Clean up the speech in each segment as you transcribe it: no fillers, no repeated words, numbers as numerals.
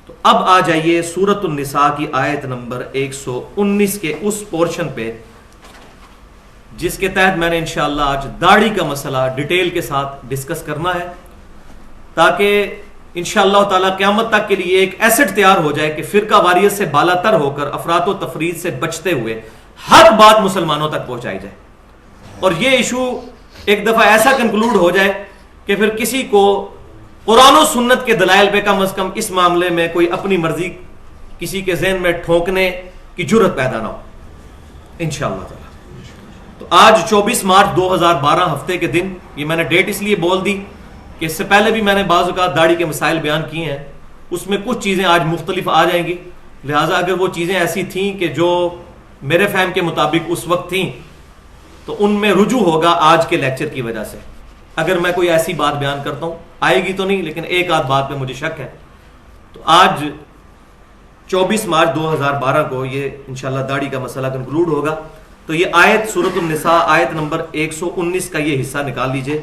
تو اب آ جائیے سورۃ النساء کی آیت نمبر 119 کے اس پورشن پہ جس کے تحت میں نے انشاءاللہ آج داڑھی کا مسئلہ ڈیٹیل کے ساتھ ڈسکس کرنا ہے، تاکہ انشاءاللہ تعالی قیامت تک کے لیے ایک ایسٹ تیار ہو جائے کہ فرقہ واریت سے بالا تر ہو کر افراط و تفرید سے بچتے ہوئے حق بات مسلمانوں تک پہنچائی جائے، اور یہ ایشو ایک دفعہ ایسا کنکلوڈ ہو جائے کہ پھر کسی کو قرآن و سنت کے دلائل پہ کم از کم اس معاملے میں کوئی اپنی مرضی کسی کے ذہن میں ٹھونکنے کی جرت پیدا نہ ہو انشاءاللہ تعالی۔ تو آج 24 مارچ 2012 ہفتے کے دن، یہ میں نے ڈیٹ اس لیے بول دی کہ اس سے پہلے بھی میں نے بعض اوقات داڑھی کے مسائل بیان کیے ہیں، اس میں کچھ چیزیں آج مختلف آ جائیں گی، لہٰذا اگر وہ چیزیں ایسی تھیں کہ جو میرے فہم کے مطابق اس وقت تھیں تو ان میں رجوع ہوگا آج کے لیکچر کی وجہ سے۔ اگر میں کوئی ایسی بات بیان کرتا ہوں، آئے گی تو نہیں لیکن ایک آدھ بات پہ مجھے شک ہے، تو آج 24 مارچ 2012 کو یہ انشاءاللہ داڑھی کا مسئلہ کنکلوڈ ہوگا۔ تو یہ آیت سورۃ النساء آیت نمبر 119 کا یہ حصہ نکال لیجئے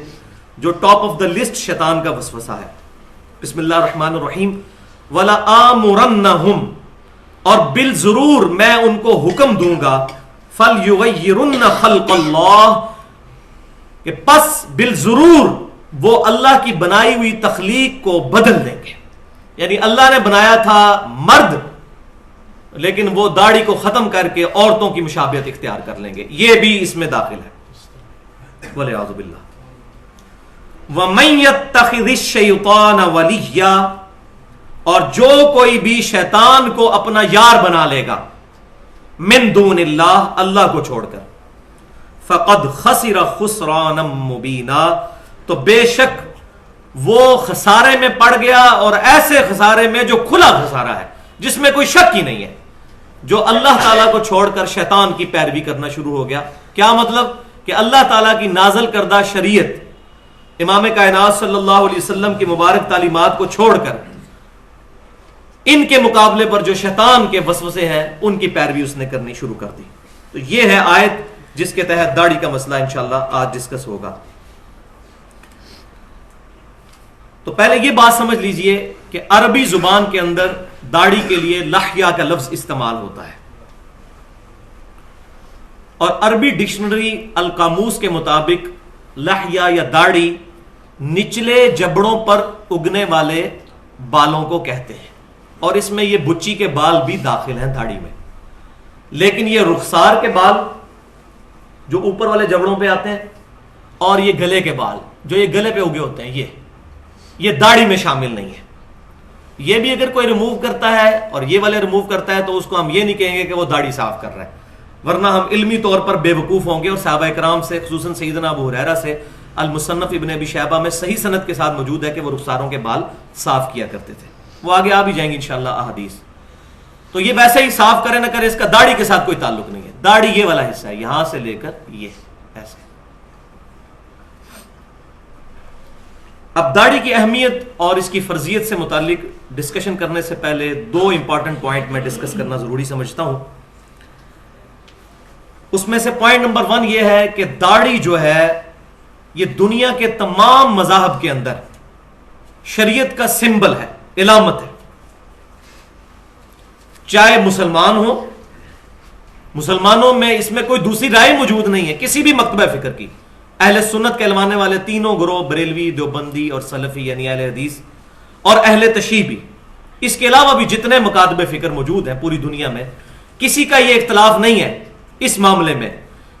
جو ٹاپ آف دا لسٹ شیطان کا وسوسہ ہے۔ بسم اللہ الرحمن الرحیم۔ وَلَآمُرَنَّهُمْ، اور بالضرور میں ان کو حکم دوں گا، فَلْيُغَيِّرُنَّ خَلْقَ اللَّهِ، کہ پس بالضرور وہ اللہ کی بنائی ہوئی تخلیق کو بدل دیں گے۔ یعنی اللہ نے بنایا تھا مرد، لیکن وہ داڑھی کو ختم کر کے عورتوں کی مشابہت اختیار کر لیں گے، یہ بھی اس میں داخل ہے۔ وَلِعَاذُ بِاللَّہ۔ وَمَن يَتَّخِذِ الشَّيْطَانَ وَلِيًّا، اور جو کوئی بھی شیطان کو اپنا یار بنا لے گا، من دون اللہ، اللہ کو چھوڑ کر، فقد خسر خسرانا مبینا، تو بے شک وہ خسارے میں پڑ گیا، اور ایسے خسارے میں جو کھلا خسارہ ہے جس میں کوئی شک ہی نہیں ہے، جو اللہ تعالیٰ کو چھوڑ کر شیطان کی پیروی کرنا شروع ہو گیا۔ کیا مطلب؟ کہ اللہ تعالیٰ کی نازل کردہ شریعت، امام کائنات صلی اللہ علیہ وسلم کی مبارک تعلیمات کو چھوڑ کر ان کے مقابلے پر جو شیطان کے وسوسے ہیں ان کی پیروی اس نے کرنی شروع کر دی۔ تو یہ ہے آیت جس کے تحت داڑھی کا مسئلہ انشاءاللہ آج ڈسکس ہوگا۔ تو پہلے یہ بات سمجھ لیجئے کہ عربی زبان کے اندر داڑھی کے لیے لحیہ کا لفظ استعمال ہوتا ہے، اور عربی ڈکشنری القاموس کے مطابق لحیہ یا داڑھی نچلے جبڑوں پر اگنے والے بالوں کو کہتے ہیں، اور اس میں یہ بچی کے بال بھی داخل ہیں داڑھی میں، لیکن یہ رخسار کے بال جو اوپر والے جبڑوں پہ آتے ہیں اور یہ گلے کے بال جو یہ گلے پہ اگے ہوتے ہیں یہ داڑھی میں شامل نہیں ہے۔ یہ بھی اگر کوئی ریموو کرتا ہے اور یہ والے ریموو کرتا ہے تو اس کو ہم یہ نہیں کہیں گے کہ وہ داڑھی صاف کر رہا ہے، ورنہ ہم علمی طور پر بے وقوف ہوں گے، اور صحابہ کرام سے خصوصاً سیدنا ابو ہریرہ سے المصنف ابن ابی شیبہ میں صحیح سند کے ساتھ موجود ہے کہ وہ رخساروں کے بال صاف کیا کرتے تھے، وہ آگے آ بھی جائیں گے انشاءاللہ احادیث۔ تو یہ ویسے ہی صاف کرے نہ کرے اس کا داڑھی کے ساتھ کوئی تعلق نہیں ہے، داڑھی یہ والا حصہ ہے یہاں سے لے کر یہ ایسے۔ اب داڑھی کی اہمیت اور اس کی فرضیت سے متعلق ڈسکشن کرنے سے پہلے دو امپورٹنٹ پوائنٹ میں ڈسکس کرنا ضروری سمجھتا ہوں۔ اس میں سے پوائنٹ نمبر 1 یہ ہے کہ داڑھی جو ہے یہ دنیا کے تمام مذاہب کے اندر شریعت کا سمبل ہے، علامت ہے، چاہے مسلمان ہو، مسلمانوں میں اس میں کوئی دوسری رائے موجود نہیں ہے کسی بھی مکتبہ فکر کی، اہل سنت کہلوانے والے تینوں گروہ، بریلوی، دیوبندی اور سلفی یعنی اہل حدیث، اور اہل تشیع بھی، اس کے علاوہ بھی جتنے مکاتب فکر موجود ہیں پوری دنیا میں، کسی کا یہ اختلاف نہیں ہے اس معاملے میں،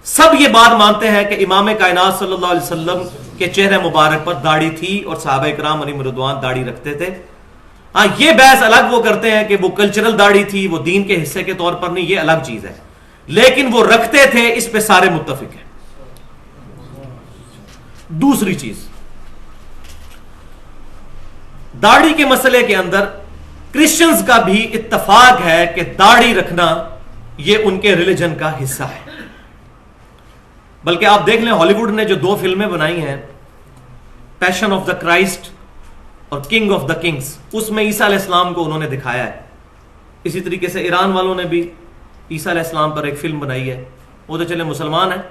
سب یہ بات مانتے ہیں کہ امام کائنات صلی اللہ علیہ وسلم کے چہرے مبارک پر داڑھی تھی اور صحابہ کرام علیہم رضوان داڑھی رکھتے تھے۔ ہاں یہ بحث الگ وہ کرتے ہیں کہ وہ کلچرل داڑھی تھی، وہ دین کے حصے کے طور پر نہیں، یہ الگ چیز ہے، لیکن وہ رکھتے تھے، اس پہ سارے متفق ہیں۔ دوسری چیز، داڑھی کے مسئلے کے اندر کرسچنز کا بھی اتفاق ہے کہ داڑھی رکھنا یہ ان کے ریلیجن کا حصہ ہے، بلکہ آپ دیکھ لیں ہالی ووڈ نے جو 2 فلمیں بنائی ہیں، پیشن آف دا کرائسٹ اور کنگ آف دا کنگز، اس میں عیسیٰ علیہ السلام کو انہوں نے دکھایا ہے۔ اسی طریقے سے ایران والوں نے بھی عیسیٰ علیہ السلام پر ایک فلم بنائی ہے، وہ تو چلے مسلمان ہیں،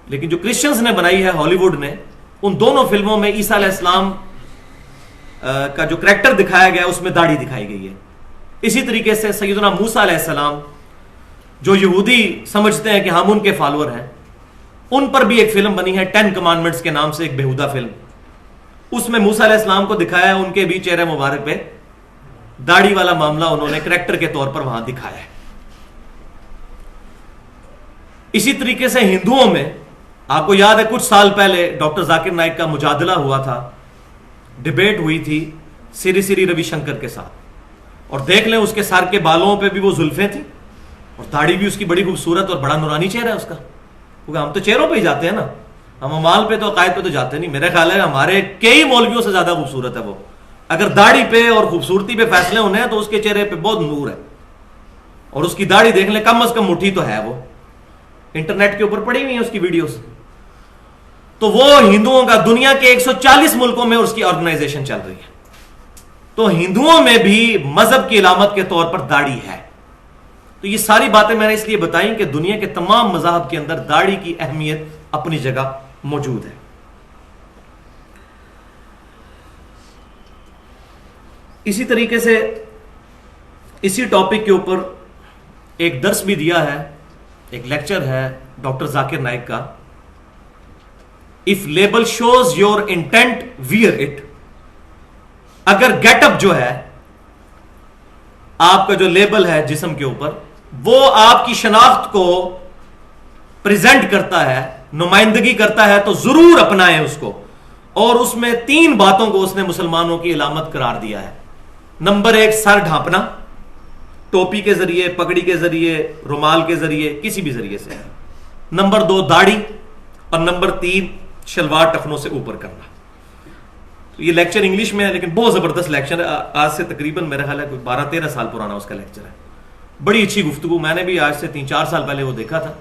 لیکن جو کرسچنز نے بنائی ہے ہالی ووڈ نے، ان دونوں فلموں میں عیسیٰ علیہ السلام کا جو کریکٹر دکھایا گیا اس میں داڑھی دکھائی گئی ہے. اسی طریقے سے سیدنا موسیٰ علیہ السلام جو یہودی سمجھتے ہیں کہ ہم ان کے فالوور ہیں، ان پر بھی ایک فلم بنی ہے 10 کمانڈمنٹس کے نام سے، ایک بیہودہ فلم. اس میں موسیٰ علیہ السلام کو دکھایا ہے، ان کے بھی چہرے مبارک پہ داڑھی والا معاملہ انہوں نے کریکٹر کے طور پر وہاں دکھایا ہے. اسی طریقے سے ہندوؤں میں آپ کو یاد ہے کچھ سال پہلے ڈاکٹر ذاکر نائک کا مجادلہ ہوا تھا، ڈیبیٹ ہوئی تھی سری سری روی شنکر کے ساتھ، اور دیکھ لیں اس کے سر کے بالوں پہ بھی وہ زلفیں تھیں اور داڑھی بھی اس کی بڑی خوبصورت اور بڑا نورانی چہرہ ہے اس کا. کیونکہ ہم تو چہروں پہ ہی جاتے ہیں نا، ہم امال پہ تو عقائد پہ تو جاتے نہیں. میرے خیال ہے ہمارے کئی مولویوں سے زیادہ خوبصورت ہے وہ. اگر داڑھی پہ اور خوبصورتی پہ فیصلے ہونے ہیں تو اس کے چہرے پہ بہت نور ہے، اور اس کی داڑھی دیکھ لیں کم از کم مٹھی تو ہے، وہ انٹرنیٹ کے اوپر پڑی ہوئی ہیں اس کی ویڈیوز. تو وہ ہندوؤں کا دنیا کے 140 ملکوں میں اس کی آرگنائزیشن چل رہی ہے. تو ہندوؤں میں بھی مذہب کی علامت کے طور پر داڑھی ہے. تو یہ ساری باتیں میں نے اس لیے بتائیں کہ دنیا کے تمام مذاہب کے اندر داڑھی کی اہمیت اپنی جگہ موجود ہے. اسی طریقے سے اسی ٹاپک کے اوپر ایک درس بھی دیا ہے، ایک لیکچر ہے ڈاکٹر ذاکر نائک کا، if label shows your intent wear it. اگر گیٹ اپ جو ہے آپ کا جو لیبل ہے جسم کے اوپر، وہ آپ کی شناخت کو پریزنٹ کرتا ہے، نمائندگی کرتا ہے، تو ضرور اپنائیں اس کو. اور اس میں 3 باتوں کو اس نے مسلمانوں کی علامت قرار دیا ہے. نمبر 1 سر ڈھانپنا، ٹوپی کے ذریعے، پگڑی کے ذریعے، رومال کے ذریعے، کسی بھی ذریعے سے. نمبر 2 داڑھی، اور نمبر 3 شلوار ٹخنوں سے اوپر کرنا. یہ لیکچر انگلش میں ہے لیکن بہت زبردست لیکچر ہے. آج سے تقریباً میرا خیال ہے کوئی 12-13 سال پرانا اس کا لیکچر ہے. بڑی اچھی گفتگو، میں نے بھی آج سے 3-4 سال پہلے وہ دیکھا تھا،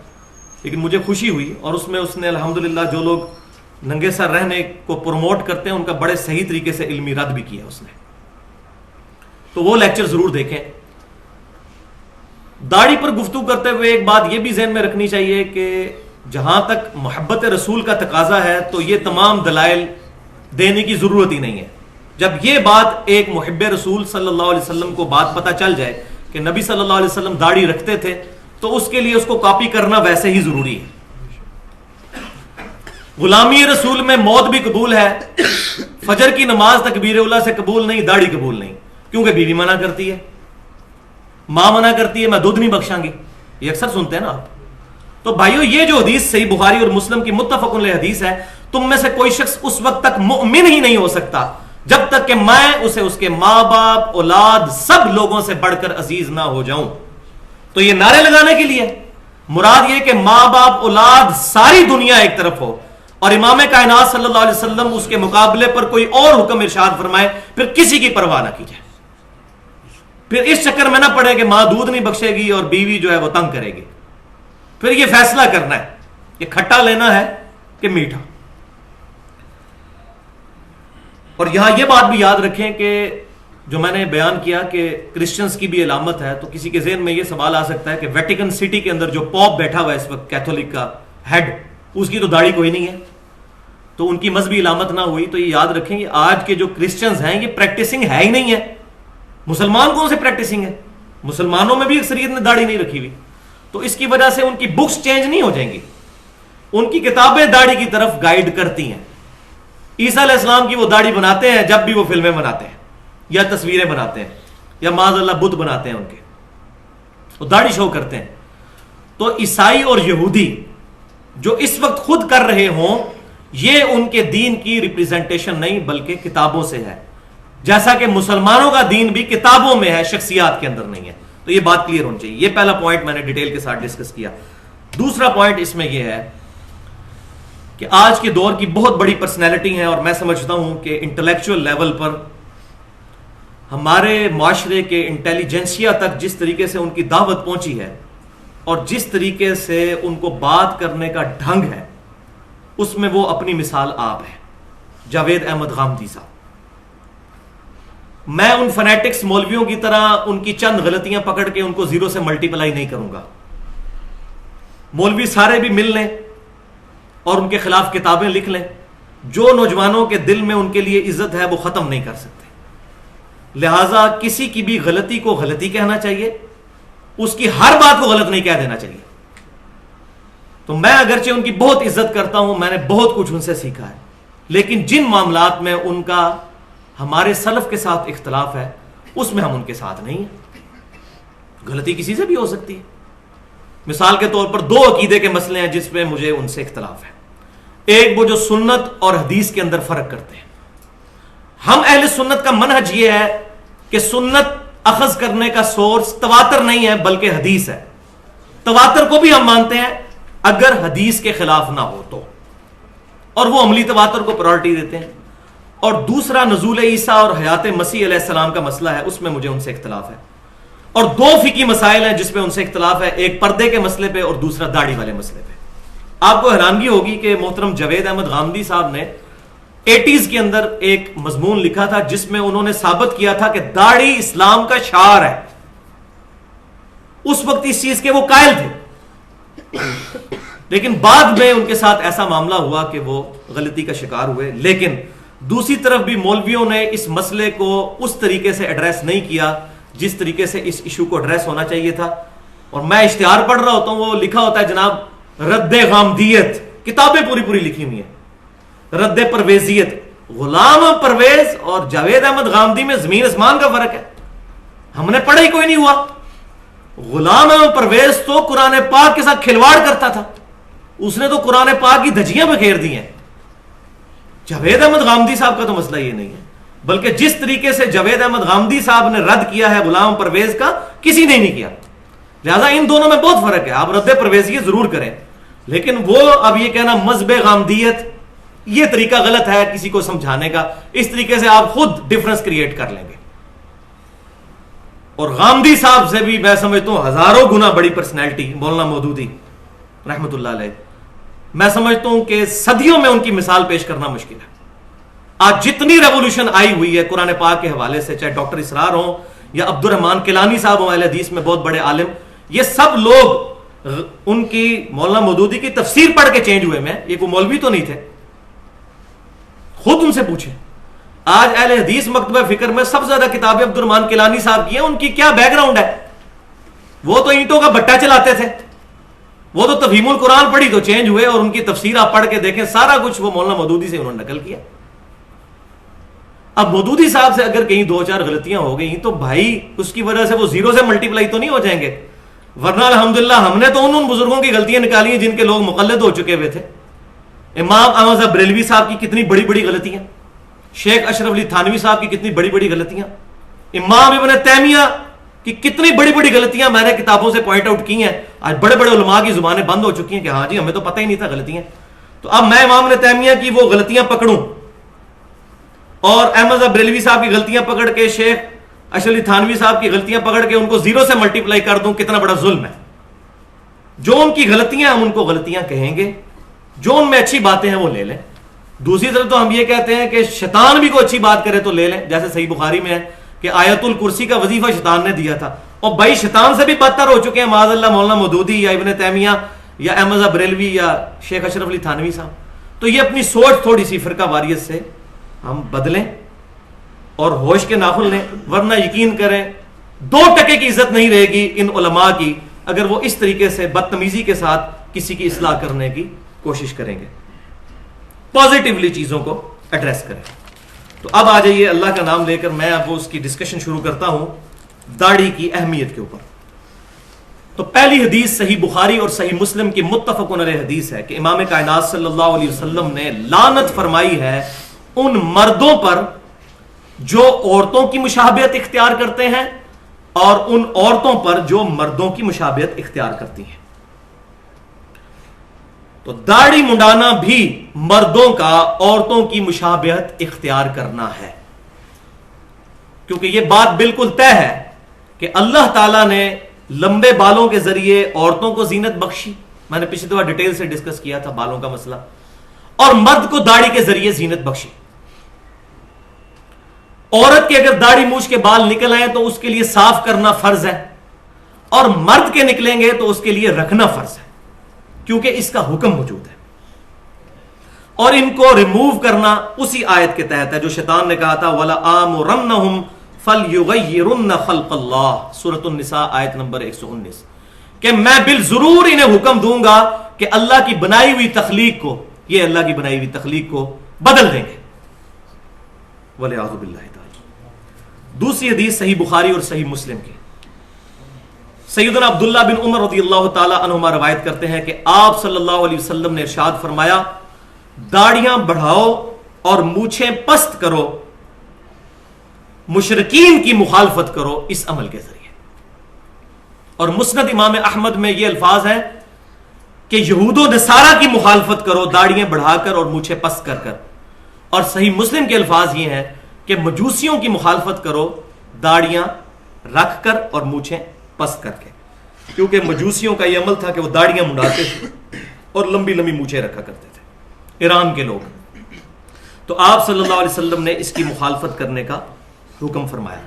لیکن مجھے خوشی ہوئی. اور اس میں اس نے الحمدللہ جو لوگ ننگے سر رہنے کو پروموٹ کرتے ہیں ان کا بڑے صحیح طریقے سے علمی رد بھی کیا اس نے. تو وہ لیکچر ضرور دیکھیں. داڑھی پر گفتگو کرتے ہوئے ایک بات یہ بھی ذہن میں رکھنی چاہیے کہ جہاں تک محبت رسول کا تقاضا ہے تو یہ تمام دلائل دینے کی ضرورت ہی نہیں ہے. جب یہ بات ایک محب رسول صلی اللہ علیہ وسلم کو بات پتہ چل جائے کہ نبی صلی اللہ علیہ وسلم داڑھی رکھتے تھے تو اس کے لیے اس کو کاپی کرنا ویسے ہی ضروری ہے. غلامی رسول میں موت بھی قبول ہے، فجر کی نماز تکبیر اولیٰ سے قبول نہیں، داڑھی قبول نہیں، کیونکہ بیوی منع کرتی ہے، ماں منع کرتی ہے، میں دودھ نہیں بخشاں گی. یہ اکثر سنتے ہیں نا آپ. تو بھائیو یہ جو حدیث صحیح بخاری اور مسلم کی متفق علیہ حدیث ہے، تم میں سے کوئی شخص اس وقت تک مؤمن ہی نہیں ہو سکتا جب تک کہ میں اسے اس کے ماں باپ، اولاد، سب لوگوں سے بڑھ کر عزیز نہ ہو جاؤں. تو یہ نعرے لگانے کے لیے مراد یہ کہ ماں باپ، اولاد، ساری دنیا ایک طرف ہو اور امام کائنات صلی اللہ علیہ وسلم اس کے مقابلے پر کوئی اور حکم ارشاد فرمائے، پھر کسی کی پرواہ نہ کی جائے. پھر اس چکر میں نہ پڑے کہ ماں دودھ نہیں بخشے گی اور بیوی جو ہے وہ تنگ کرے گی. پھر یہ فیصلہ کرنا ہے کہ کھٹا لینا ہے کہ میٹھا. اور یہاں یہ بات بھی یاد رکھیں کہ جو میں نے بیان کیا کہ کرسچنز کی بھی علامت ہے، تو کسی کے ذہن میں یہ سوال آ سکتا ہے کہ ویٹیکن سٹی کے اندر جو پوپ بیٹھا ہوا ہے اس وقت، کیتھولک کا ہیڈ، اس کی تو داڑھی کوئی نہیں ہے، تو ان کی مذہبی علامت نہ ہوئی. تو یہ یاد رکھیں کہ آج کے جو کرسچنز ہیں یہ پریکٹسنگ ہے ہی نہیں ہے. مسلمان کون سے پریکٹسنگ ہے؟ مسلمانوں میں بھی اکثریت نے داڑھی نہیں رکھی ہوئی. تو اس کی وجہ سے ان کی بکس چینج نہیں ہو جائیں گی، ان کی کتابیں داڑھی کی طرف گائیڈ کرتی ہیں. عیسیٰ علیہ السلام کی وہ داڑھی بناتے ہیں جب بھی وہ فلمیں بناتے ہیں یا تصویریں بناتے ہیں یا معاذ اللہ بت بناتے ہیں، ان کے وہ داڑھی شو کرتے ہیں. تو عیسائی اور یہودی جو اس وقت خود کر رہے ہوں یہ ان کے دین کی ریپریزنٹیشن نہیں بلکہ کتابوں سے ہے، جیسا کہ مسلمانوں کا دین بھی کتابوں میں ہے، شخصیات کے اندر نہیں ہے. تو یہ بات کلیئر ہونی چاہیے. یہ پہلا پوائنٹ میں نے ڈیٹیل کے ساتھ ڈسکس کیا. دوسرا پوائنٹ اس میں یہ ہے کہ آج کے دور کی بہت بڑی پرسنالٹی ہیں، اور میں سمجھتا ہوں کہ انٹلیکچوئل لیول پر ہمارے معاشرے کے انٹیلیجنسیا تک جس طریقے سے ان کی دعوت پہنچی ہے اور جس طریقے سے ان کو بات کرنے کا ڈھنگ ہے، اس میں وہ اپنی مثال آپ ہے، جاوید احمد غامدی صاحب. میں ان فنیٹکس مولویوں کی طرح ان کی چند غلطیاں پکڑ کے ان کو 0 سے ملٹیپلائی نہیں کروں گا. مولوی سارے بھی مل لیں اور ان کے خلاف کتابیں لکھ لیں، جو نوجوانوں کے دل میں ان کے لیے عزت ہے وہ ختم نہیں کر سکتے. لہذا کسی کی بھی غلطی کو غلطی کہنا چاہیے، اس کی ہر بات کو غلط نہیں کہہ دینا چاہیے. تو میں اگرچہ ان کی بہت عزت کرتا ہوں، میں نے بہت کچھ ان سے سیکھا ہے، لیکن جن معاملات میں ان کا ہمارے سلف کے ساتھ اختلاف ہے اس میں ہم ان کے ساتھ نہیں ہیں. غلطی کسی سے بھی ہو سکتی ہے. مثال کے طور پر 2 عقیدے کے مسئلے ہیں جس میں مجھے ان سے اختلاف ہے. ایک وہ جو سنت اور حدیث کے اندر فرق کرتے ہیں. ہم اہل سنت کا منہج یہ ہے کہ سنت اخذ کرنے کا سورس تواتر نہیں ہے بلکہ حدیث ہے. تواتر کو بھی ہم مانتے ہیں اگر حدیث کے خلاف نہ ہو تو، اور وہ عملی تواتر کو پرائورٹی دیتے ہیں. اور دوسرا نزول عیسیٰ اور حیات مسیح علیہ السلام کا مسئلہ ہے، اس میں مجھے ان سے اختلاف ہے. اور 2 فقہی مسائل ہیں جس میں ان سے اختلاف ہے، ایک پردے کے مسئلے پہ اور دوسرا داڑھی والے مسئلے پہ. آپ کو حیرانگی ہوگی کہ محترم جاوید احمد غامدی صاحب نے 80s کے اندر ایک مضمون لکھا تھا جس میں انہوں نے ثابت کیا تھا کہ داڑھی اسلام کا شعار ہے. اس وقت اس چیز کے وہ قائل تھے، لیکن بعد میں ان کے ساتھ ایسا معاملہ ہوا کہ وہ غلطی کا شکار ہوئے. لیکن دوسری طرف بھی مولویوں نے اس مسئلے کو اس طریقے سے ایڈریس نہیں کیا جس طریقے سے اس ایشو کو ایڈریس ہونا چاہیے تھا. اور میں اشتہار پڑھ رہا ہوتا ہوں، وہ لکھا ہوتا ہے جناب رد غامدیت، کتابیں پوری لکھی ہوئی ہیں، رد پرویزیت. غلام پرویز اور جاوید احمد غامدی میں زمین اسمان کا فرق ہے. ہم نے پڑھا ہی کوئی نہیں ہوا. غلام احمد پرویز تو قرآن پاک کے ساتھ کھلواڑ کرتا تھا، اس نے تو قرآن پاک کی دھجیاں بکھیر دی ہیں. جاوید احمد غامدی صاحب کا تو مسئلہ یہ نہیں ہے، بلکہ جس طریقے سے جاوید احمد غامدی صاحب نے رد کیا ہے غلام پرویز کا، کسی نے نہیں کیا. لہذا ان دونوں میں بہت فرق ہے. آپ رد پرویزیت ضرور کریں، لیکن وہ اب یہ کہنا مذہب غامدیت، یہ طریقہ غلط ہے کسی کو سمجھانے کا. اس طریقے سے آپ خود ڈفرنس کریٹ کر لیں گے. اور غامدی صاحب سے بھی میں سمجھتا ہوں ہزاروں گنا بڑی پرسنالٹی مولانا مودودی رحمت اللہ علیہ، میں سمجھتا ہوں کہ صدیوں میں ان کی مثال پیش کرنا مشکل ہے. آج جتنی ریولوشن آئی ہوئی ہے قرآن پاک کے حوالے سے، چاہے ڈاکٹر اسرار ہوں یا عبد الرحمن کیلانی صاحب ہوں اہل حدیث میں بہت بڑے عالم، یہ سب لوگ ان کی مولانا مودودی کی تفسیر پڑھ کے چینج ہوئے. میں یہ کوئی مولوی تو نہیں تھے، خود ان سے پوچھیں. آج اہل حدیث مکتبہ فکر میں سب سے زیادہ کتابیں عبد الرحمن کیلانی صاحب کی ہیں. ان کی کیا بیک گراؤنڈ ہے؟ وہ تو اینٹوں کا بٹا چلاتے تھے، وہ تو تفہیم القرآن پڑھی تو چینج ہوئے، اور ان کی تفسیر آپ پڑھ کے دیکھیں سارا کچھ وہ مولانا مودودی سے انہوں نے نقل کیا. اب مودودی صاحب سے اگر کہیں 2-4 غلطیاں ہو گئی تو بھائی اس کی وجہ سے وہ 0 سے ملٹیپلائی تو نہیں ہو جائیں گے. ورنہ الحمدللہ ہم نے تو ان بزرگوں کی غلطیاں نکالی ہیں جن کے لوگ مقلد ہو چکے ہوئے تھے. امام احمد صاحب بریلوی صاحب کی کتنی بڑی بڑی غلطیاں، شیخ اشرف علی تھانوی صاحب کی کتنی بڑی بڑی غلطیاں، امام ابن تیمیہ کی کتنی بڑی بڑی غلطیاں میں نے کتابوں سے پوائنٹ آؤٹ کی ہیں. آج بڑے بڑے علماء کی زبانیں بند ہو چکی ہیں کہ ہاں جی ہمیں تو پتہ ہی نہیں تھا غلطیاں. تو اب میں امام ابن تیمیہ کی وہ غلطیاں پکڑوں اور احمد صاحب بریلوی صاحب کی غلطیاں پکڑ کے شیخ اشرف علی تھانوی صاحب کی غلطیاں پکڑ کے ان کو 0 سے ملٹیپلائی کر دوں، کتنا بڑا ظلم ہے. جو ان کی غلطیاں ہم ان کو غلطیاں کہیں گے، جو ان میں اچھی باتیں ہیں وہ لے لیں. دوسری طرف تو ہم یہ کہتے ہیں کہ شیطان بھی کوئی اچھی بات کرے تو لے لیں، جیسے صحیح بخاری میں ہے کہ آیت الکرسی کا وظیفہ شیطان نے دیا تھا. اور بھائی شیطان سے بھی بدتر ہو چکے ہیں معاذ اللہ مولانا مودودی یا ابن تیمیہ یا احمد صاحب بریلوی یا شیخ اشرف علی تھانوی صاحب. تو یہ اپنی سوچ تھوڑی سی فرقہ واریت سے ہم بدلیں اور ہوش کے ناخن لیں، ورنہ یقین کریں 2% کی عزت نہیں رہے گی ان علماء کی اگر وہ اس طریقے سے بدتمیزی کے ساتھ کسی کی اصلاح کرنے کی کوشش کریں گے. پازیٹیولی چیزوں کو ایڈریس کریں. تو اب آ جائیے اللہ کا نام لے کر میں اب اس کی ڈسکشن شروع کرتا ہوں داڑھی کی اہمیت کے اوپر. تو پہلی حدیث صحیح بخاری اور صحیح مسلم کی متفقن علیہ حدیث ہے کہ امام کائنات صلی اللہ علیہ وسلم نے لعنت فرمائی ہے ان مردوں پر جو عورتوں کی مشابہت اختیار کرتے ہیں اور ان عورتوں پر جو مردوں کی مشابہت اختیار کرتی ہیں. تو داڑھی منڈانا بھی مردوں کا عورتوں کی مشابہت اختیار کرنا ہے، کیونکہ یہ بات بالکل طے ہے کہ اللہ تعالیٰ نے لمبے بالوں کے ذریعے عورتوں کو زینت بخشی. میں نے پچھلی دفعہ ڈیٹیل سے ڈسکس کیا تھا بالوں کا مسئلہ. اور مرد کو داڑھی کے ذریعے زینت بخشی. عورت کے اگر داڑھی مونچھ کے بال نکل آئے تو اس کے لیے صاف کرنا فرض ہے، اور مرد کے نکلیں گے تو اس کے لیے رکھنا فرض ہے، کیونکہ اس کا حکم موجود ہے. اور ان کو ریموو کرنا اسی آیت کے تحت ہے جو شیطان نے کہا تھا وَلَآمُرَنَّهُمْ فَلْيُغَيِّرُنَّ خَلْقَ اللَّهِ سورۃ النساء آیت نمبر 119 کہ میں بالضرور انہیں حکم دوں گا کہ اللہ کی بنائی ہوئی تخلیق کو، یہ اللہ کی بنائی ہوئی تخلیق کو بدل دیں گے، وَلِعَوْذُ بِاللَّهِ تعالی۔ دوسری حدیث صحیح بخاری اور صحیح مسلم کی، سیدنا عبداللہ بن عمر رضی اللہ تعالی عنہما روایت کرتے ہیں کہ آپ صلی اللہ علیہ وسلم نے ارشاد فرمایا، داڑیاں بڑھاؤ اور مونچھیں پست کرو، مشرکین کی مخالفت کرو اس عمل کے ذریعے۔ اور مسند امام احمد میں یہ الفاظ ہیں کہ یہود و نصارہ کی مخالفت کرو داڑیاں بڑھا کر اور مونچھیں پست کر کر، اور صحیح مسلم کے الفاظ یہ ہیں کہ مجوسیوں کی مخالفت کرو داڑیاں رکھ کر اور مونچھیں پست کر کے، کیونکہ مجوسیوں کا یہ عمل تھا کہ وہ داڑیاں منڈاتے تھے اور لمبی لمبی مونچھیں رکھا کرتے تھے، ایران کے لوگ۔ تو آپ صلی اللہ علیہ وسلم نے اس کی مخالفت کرنے کا حکم فرمایا۔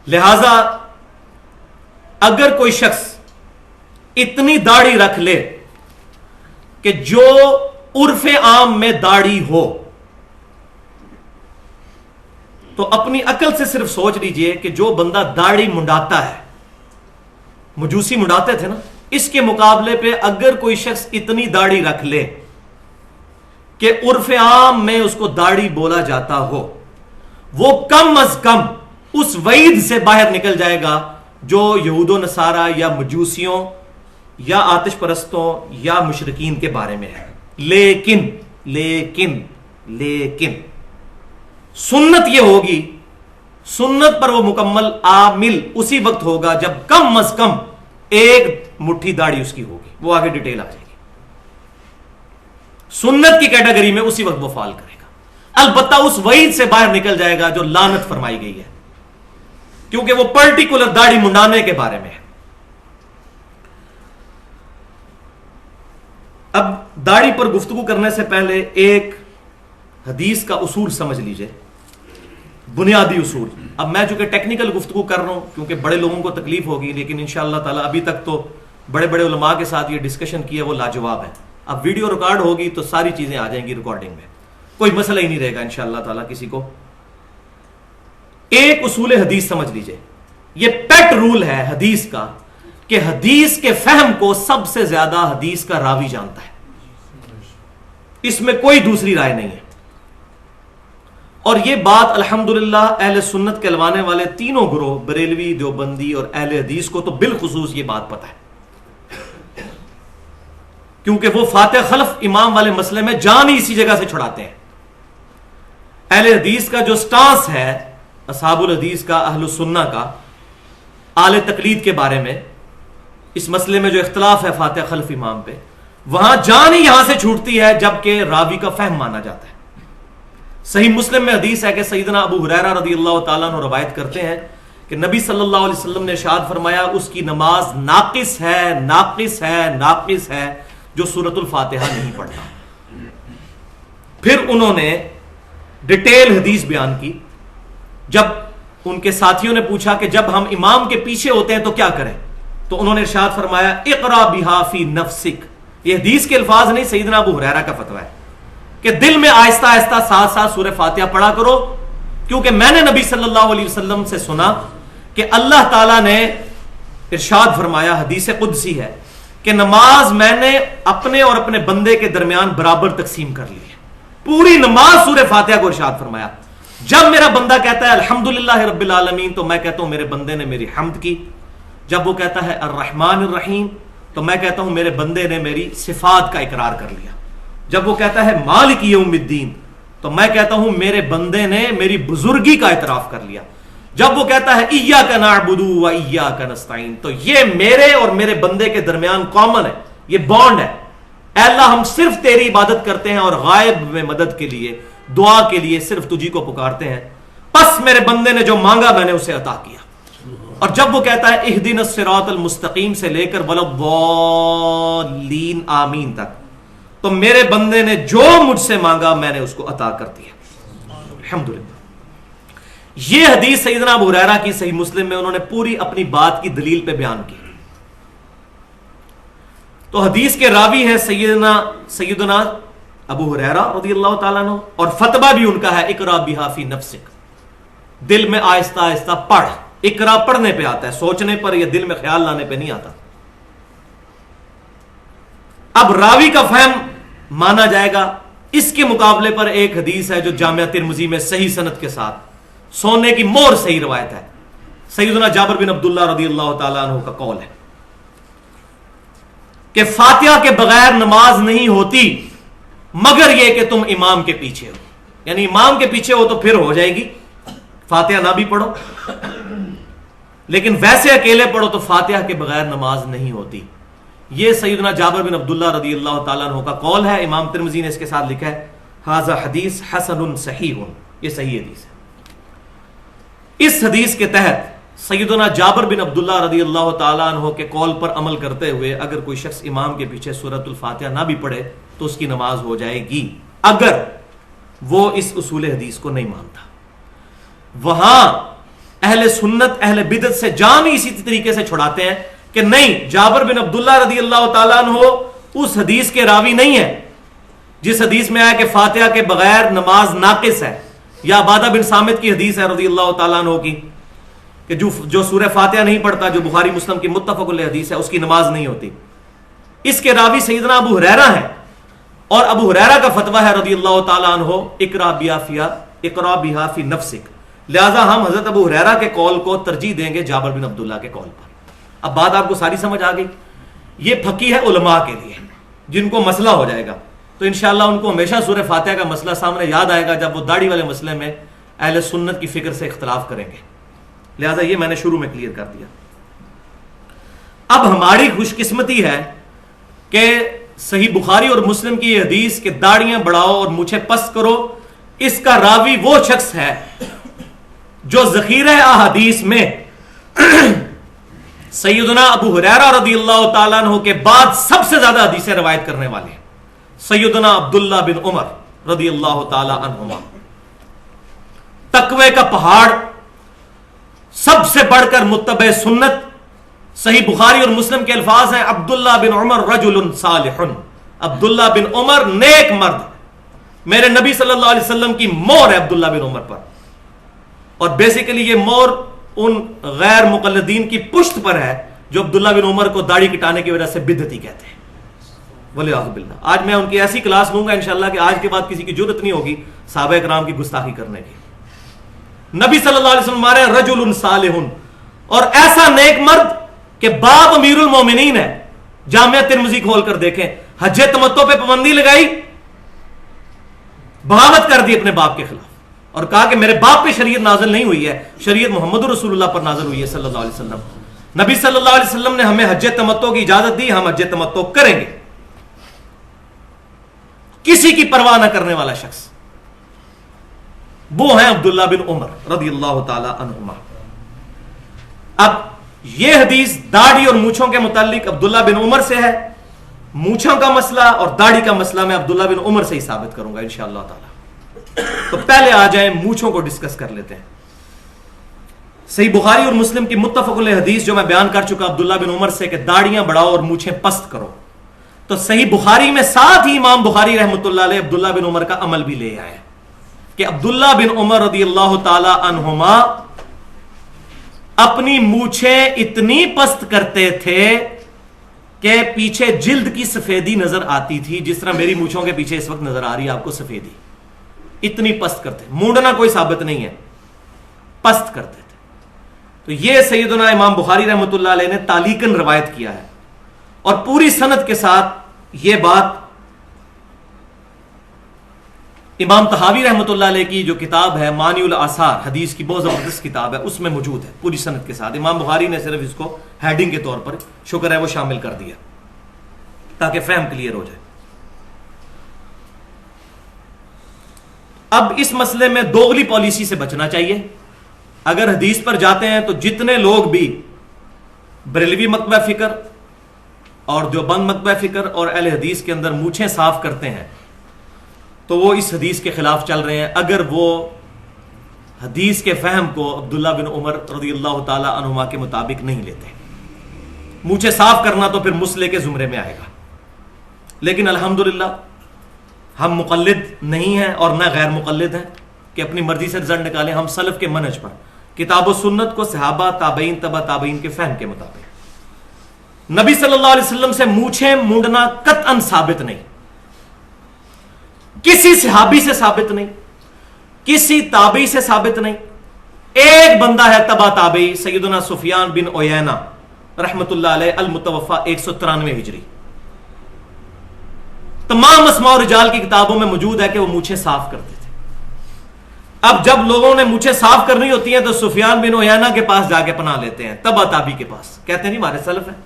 لہذا اگر کوئی شخص اتنی داڑھی رکھ لے کہ جو عرف عام میں داڑھی ہو، تو اپنی عقل سے صرف سوچ لیجئے کہ جو بندہ داڑھی منڈاتا ہے، مجوسی منڈاتے تھے نا، اس کے مقابلے پہ اگر کوئی شخص اتنی داڑھی رکھ لے کہ عرف عام میں اس کو داڑھی بولا جاتا ہو، وہ کم از کم اس وعید سے باہر نکل جائے گا جو یہود و نصارہ یا مجوسیوں یا آتش پرستوں یا مشرکین کے بارے میں ہے۔ لیکن لیکن لیکن سنت یہ ہوگی، سنت پر وہ مکمل عامل اسی وقت ہوگا جب کم از کم ایک مٹھی داڑھی اس کی ہوگی، وہ آگے ڈیٹیل آ جائے گی۔ سنت کی کیٹیگری میں اسی وقت وہ فال کرے گا، البتہ اس وعید سے باہر نکل جائے گا جو لعنت فرمائی گئی ہے، کیونکہ وہ پرٹیکولر داڑھی منڈانے کے بارے میں ہے۔ اب داڑھی پر گفتگو کرنے سے پہلے ایک حدیث کا اصول سمجھ لیجئے، بنیادی اصول۔ اب میں چونکہ ٹیکنیکل گفتگو کر رہا ہوں کیونکہ بڑے لوگوں کو تکلیف ہوگی، لیکن انشاءاللہ تعالی ابھی تک تو بڑے بڑے علماء کے ساتھ یہ ڈسکشن کیا وہ لاجواب ہے۔ اب ویڈیو ریکارڈ ہوگی تو ساری چیزیں آ جائیں گی ریکارڈنگ میں، کوئی مسئلہ ہی نہیں رہے گا انشاءاللہ تعالی کسی کو۔ ایک اصول حدیث سمجھ لیجئے، یہ پیٹ رول ہے حدیث کا کہ حدیث کے فہم کو سب سے زیادہ حدیث کا راوی جانتا ہے، اس میں کوئی دوسری رائے نہیں ہے۔ اور یہ بات الحمدللہ اہل سنت کہلوانے والے تینوں گروہ، بریلوی، دیوبندی اور اہل حدیث کو تو بالخصوص یہ بات پتہ ہے، کیونکہ وہ فاتح خلف امام والے مسئلے میں جان ہی اسی جگہ سے چھڑاتے ہیں۔ اہل حدیث کا جو سٹانس ہے، اصحاب الحدیث کا، اہل السنہ کا، اہل تقلید کے بارے میں اس مسئلے میں جو اختلاف ہے فاتح خلف امام پہ، وہاں جان ہی یہاں سے چھوٹتی ہے جبکہ راوی کا فہم مانا جاتا ہے۔ صحیح مسلم میں حدیث ہے کہ سیدنا ابو ہریرہ رضی اللہ تعالیٰ عنہ روایت کرتے ہیں کہ نبی صلی اللہ علیہ وسلم نے ارشاد فرمایا، اس کی نماز ناقص ہے، ناقص ہے، ناقص ہے جو سورۃ الفاتحہ نہیں پڑھتا۔ پھر انہوں نے ڈیٹیل حدیث بیان کی۔ جب ان کے ساتھیوں نے پوچھا کہ جب ہم امام کے پیچھے ہوتے ہیں تو کیا کریں، تو انہوں نے ارشاد فرمایا، اقرا بہا فی نفسک۔ یہ حدیث کے الفاظ نہیں، سیدنا ابو ہریرہ کا فتویٰ ہے کہ دل میں آہستہ آہستہ ساتھ ساتھ سورہ فاتحہ پڑھا کرو، کیونکہ میں نے نبی صلی اللہ علیہ وسلم سے سنا کہ اللہ تعالیٰ نے ارشاد فرمایا، حدیث قدسی ہے کہ نماز میں نے اپنے اور اپنے بندے کے درمیان برابر تقسیم کر لی ہے۔ پوری نماز سورہ فاتحہ کو ارشاد فرمایا۔ جب میرا بندہ کہتا ہے الحمدللہ رب العالمین تو میں کہتا ہوں میرے بندے نے میری حمد کی۔ جب وہ کہتا ہے الرحمن الرحیم تو میں کہتا ہوں میرے بندے نے میری صفات کا اقرار کر لیا۔ جب وہ کہتا ہے مالک یوم الدین تو میں کہتا ہوں میرے بندے نے میری بزرگی کا اعتراف کر لیا۔ جب وہ کہتا ہے ایاک نعبد و ایاک نستعین تو یہ میرے اور میرے بندے کے درمیان کامن ہے، یہ بانڈ ہے۔ اے اللہ ہم صرف تیری عبادت کرتے ہیں اور غائب میں مدد کے لیے، دعا کے لیے صرف تجھی کو پکارتے ہیں، پس میرے بندے نے جو مانگا میں نے اسے عطا کیا۔ اور جب وہ کہتا ہے اہدنا الصراط المستقیم سے لے کر ولضالین آمین تک تو میرے بندے نے جو مجھ سے مانگا میں نے اس کو عطا کر دیا۔ الحمدللہ۔ یہ حدیث سیدنا ابو ہریرہ کی صحیح مسلم میں انہوں نے پوری اپنی بات کی دلیل پہ بیان کی۔ تو حدیث کے راوی ہیں سیدنا ابو ہریرہ رضی اللہ تعالیٰ عنہ، اور فتویٰ بھی ان کا ہے اقرا بہا فی نفسک۔ دل میں آہستہ آہستہ پڑھ. اقرا پڑھنے پہ آتا ہے، سوچنے پر یا دل میں خیال لانے پہ نہیں آتا. اب راوی کا فہم مانا جائے گا. اس کے مقابلے پر ایک حدیث ہے جو جامعہ ترمذی میں صحیح سند کے ساتھ سونے کی مور صحیح روایت ہے. سیدنا جابر بن عبداللہ رضی اللہ تعالیٰ عنہ کا قول ہے کہ فاتحہ کے بغیر نماز نہیں ہوتی مگر یہ کہ تم امام کے پیچھے ہو. یعنی امام کے پیچھے ہو تو پھر ہو جائے گی، فاتحہ نہ بھی پڑھو، لیکن ویسے اکیلے پڑھو تو فاتحہ کے بغیر نماز نہیں ہوتی. یہ سیدنا جابر بن عبداللہ رضی اللہ تعالیٰ عنہ کا قول ہے. امام ترمذی نے اس کے ساتھ لکھا ہے ھذا حدیث حسن صحیح. یہ صحیح حدیث ہے. اس حدیث کے تحت سیدنا جابر بن عبداللہ رضی اللہ تعالیٰ عنہ کے قول پر عمل کرتے ہوئے اگر کوئی شخص امام کے پیچھے سورۃ الفاتحہ نہ بھی پڑھے تو اس کی نماز ہو جائے گی، اگر وہ اس اصول حدیث کو نہیں مانتا. وہاں اہل سنت اہل بدعت سے جان ہی اسی طریقے سے چھڑاتے ہیں کہ نہیں، جابر بن عبداللہ رضی اللہ تعالیٰ عنہ اس حدیث کے راوی نہیں ہے جس حدیث میں آیا کہ فاتحہ کے بغیر نماز ناقص ہے، یا عبادہ بن صامت کی حدیث ہے رضی اللہ تعالیٰ عنہ کی کہ جو سورہ فاتحہ نہیں پڑھتا، جو بخاری مسلم کی متفق علیہ حدیث ہے، اس کی نماز نہیں ہوتی. اس کے راوی سیدنا ابو ہریرہ ہے، اور ابو ہریرہ کا فتویٰ ہے رضی اللہ تعالیٰ عنہ اقرا بہا فی نفسک. لہذا ہم حضرت ابو ہریرہ کے قول کو ترجیح دیں گے جابر بن عبداللہ کے قول پر. اب بات آپ کو ساری سمجھ آ گئی. یہ پھکی ہے علماء کے لیے جن کو مسئلہ ہو جائے گا تو انشاءاللہ ان کو ہمیشہ سورہ فاتحہ کا مسئلہ سامنے یاد آئے گا جب وہ داڑھی والے مسئلے میں اہل سنت کی فکر سے اختلاف کریں گے. لہذا یہ میں نے شروع میں کلیئر کر دیا. اب ہماری خوش قسمتی ہے کہ صحیح بخاری اور مسلم کی یہ حدیث کہ داڑیاں بڑھاؤ اور مونچھیں پست کرو، اس کا راوی وہ شخص ہے جو ذخیرہ احادیث میں سیدنا ابو ہریرہ رضی اللہ تعالیٰ عنہ کے بعد سب سے زیادہ حدیثیں روایت کرنے والے ہیں. سیدنا عبداللہ بن عمر رضی اللہ تعالیٰ عنہما، تقوی کا پہاڑ، سب سے بڑھ کر متبع سنت. صحیح بخاری اور مسلم کے الفاظ ہیں عبداللہ بن عمر رجل صالح. عبداللہ بن عمر نیک مرد، میرے نبی صلی اللہ علیہ وسلم کی مور ہے عبداللہ بن عمر پر. اور بیسیکلی یہ مور ان غیر مقلدین کی پشت پر ہے جو عبداللہ بن عمر کو داڑھی کٹانے کی وجہ سے بدعتی کہتے ہیں. والعیاذ باللہ. آج میں ان کی ایسی کلاس لوں گا انشاءاللہ کہ آج کے بعد کسی کی جرأت نہیں ہوگی صحابہ کرام کی گستاخی کرنے کی. نبی صلی اللہ علیہ وسلم ہمارے رجل صالح، اور ایسا نیک مرد کہ باپ امیر المومنین ہے. جامعہ ترمذی کھول کر دیکھیں، حج تمتع پہ پابندی لگائی، بغاوت کر دی اپنے باپ کے خلاف اور کہا کہ میرے باپ پہ شریعت نازل نہیں ہوئی ہے، شریعت محمد رسول اللہ پر نازل ہوئی ہے صلی اللہ علیہ وسلم. نبی صلی اللہ علیہ وسلم نے ہمیں حج تمتع کی اجازت دی، ہم حج تمتع کریں گے. کسی کی پرواہ نہ کرنے والا شخص وہ ہیں عبداللہ بن عمر رضی اللہ تعالی عنہما. اب یہ حدیث داڑھی اور مونچھوں کے متعلق عبداللہ بن عمر سے ہے. مونچھوں کا مسئلہ اور داڑھی کا مسئلہ میں عبداللہ بن عمر سے ہی ثابت کروں گا انشاءاللہ تعالی. تو پہلے آ جائیں مونچھوں کو ڈسکس کر لیتے ہیں. صحیح بخاری اور مسلم کی متفق علیہ حدیث جو میں بیان کر چکا عبداللہ بن عمر سے کہ داڑیاں بڑھاؤ اور مونچھیں پست کرو، تو صحیح بخاری میں ساتھ ہی امام بخاری رحمۃ اللہ علیہ عبداللہ بن عمر کا عمل بھی لے آئے کہ عبداللہ بن عمر رضی اللہ تعالی عنہما اپنی مونچھیں اتنی پست کرتے تھے کہ پیچھے جلد کی سفیدی نظر آتی تھی، جس طرح میری مونچھوں کے پیچھے اس وقت نظر آ رہی ہے آپ کو سفیدی. اتنی پست کرتے، مونڈنا کوئی ثابت نہیں ہے، پست کرتے تھے. تو یہ سیدنا امام بخاری رحمۃ اللہ علیہ نے تعلیقاً روایت کیا ہے، اور پوری سند کے ساتھ یہ بات امام طحاوی رحمۃ اللہ علیہ کی جو کتاب ہے مانی الآثار، حدیث کی بہت زبردست کتاب ہے، اس میں موجود ہے پوری سند کے ساتھ. امام بخاری نے صرف اس کو ہیڈنگ کے طور پر شکر ہے وہ شامل کر دیا تاکہ فہم کلیئر ہو جائے. اب اس مسئلے میں دوغلی پالیسی سے بچنا چاہیے. اگر حدیث پر جاتے ہیں تو جتنے لوگ بھی بریلوی مکتبہ فکر اور دیوبند مکتبہ فکر اور اہل حدیث کے اندر مونچھیں صاف کرتے ہیں تو وہ اس حدیث کے خلاف چل رہے ہیں، اگر وہ حدیث کے فہم کو عبداللہ بن عمر رضی اللہ تعالی عنہما کے مطابق نہیں لیتے. مونچھیں صاف کرنا تو پھر مسئلے کے زمرے میں آئے گا. لیکن الحمدللہ ہم مقلد نہیں ہیں اور نہ غیر مقلد ہیں. کہ اپنی مرضی سے رزلٹ نکالیں. ہم سلف کے منہج پر کتاب و سنت کو صحابہ تابعین تبع تابعین کے فہم کے مطابق. نبی صلی اللہ علیہ وسلم سے مونچھیں مونڈنا قطعاً ثابت نہیں, کسی صحابی سے ثابت نہیں, کسی تابعی سے ثابت نہیں. ایک بندہ ہے تبع تابعی, سیدنا سفیان بن عیینہ رحمت اللہ علیہ, المتوفا 193 ہجری. تمام اسماء و رجال کی کتابوں میں موجود ہے کہ وہ مونچھیں صاف کرتے تھے. اب جب لوگوں نے مونچھیں صاف کرنی ہوتی ہیں تو سفیان بن عیینہ کے پاس جا کے پناہ لیتے ہیں, تبع تابعی کے پاس, کہتے ہیں نہیں ہمارے سلف ہیں.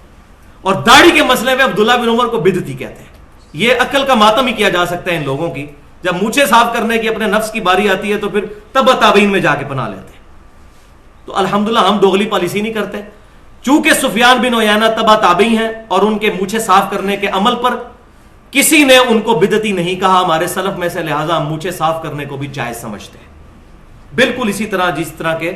اور داڑھی کے مسئلے میں عبداللہ بن عمر کو بدعتی کہتے ہیں. یہ عقل کا ماتم ہی کیا جا سکتا ہے ان لوگوں کی. جب مونچھیں صاف کرنے کی اپنے نفس کی باری آتی ہے تو پھر تبع تابعین میں جا کے پناہ لیتے ہیں. تو الحمدللہ ہم دوغلی پالیسی نہیں کرتے. چونکہ سفیان بن عیینہ تبع تابعی ہیں اور ان کے مونچھیں صاف کرنے کے عمل پر کسی نے ان کو بدعتی نہیں کہا ہمارے سلف میں سے, لہٰذا ہم مونچھیں صاف کرنے کو بھی جائز سمجھتے ہیں. بالکل اسی طرح جس طرح کے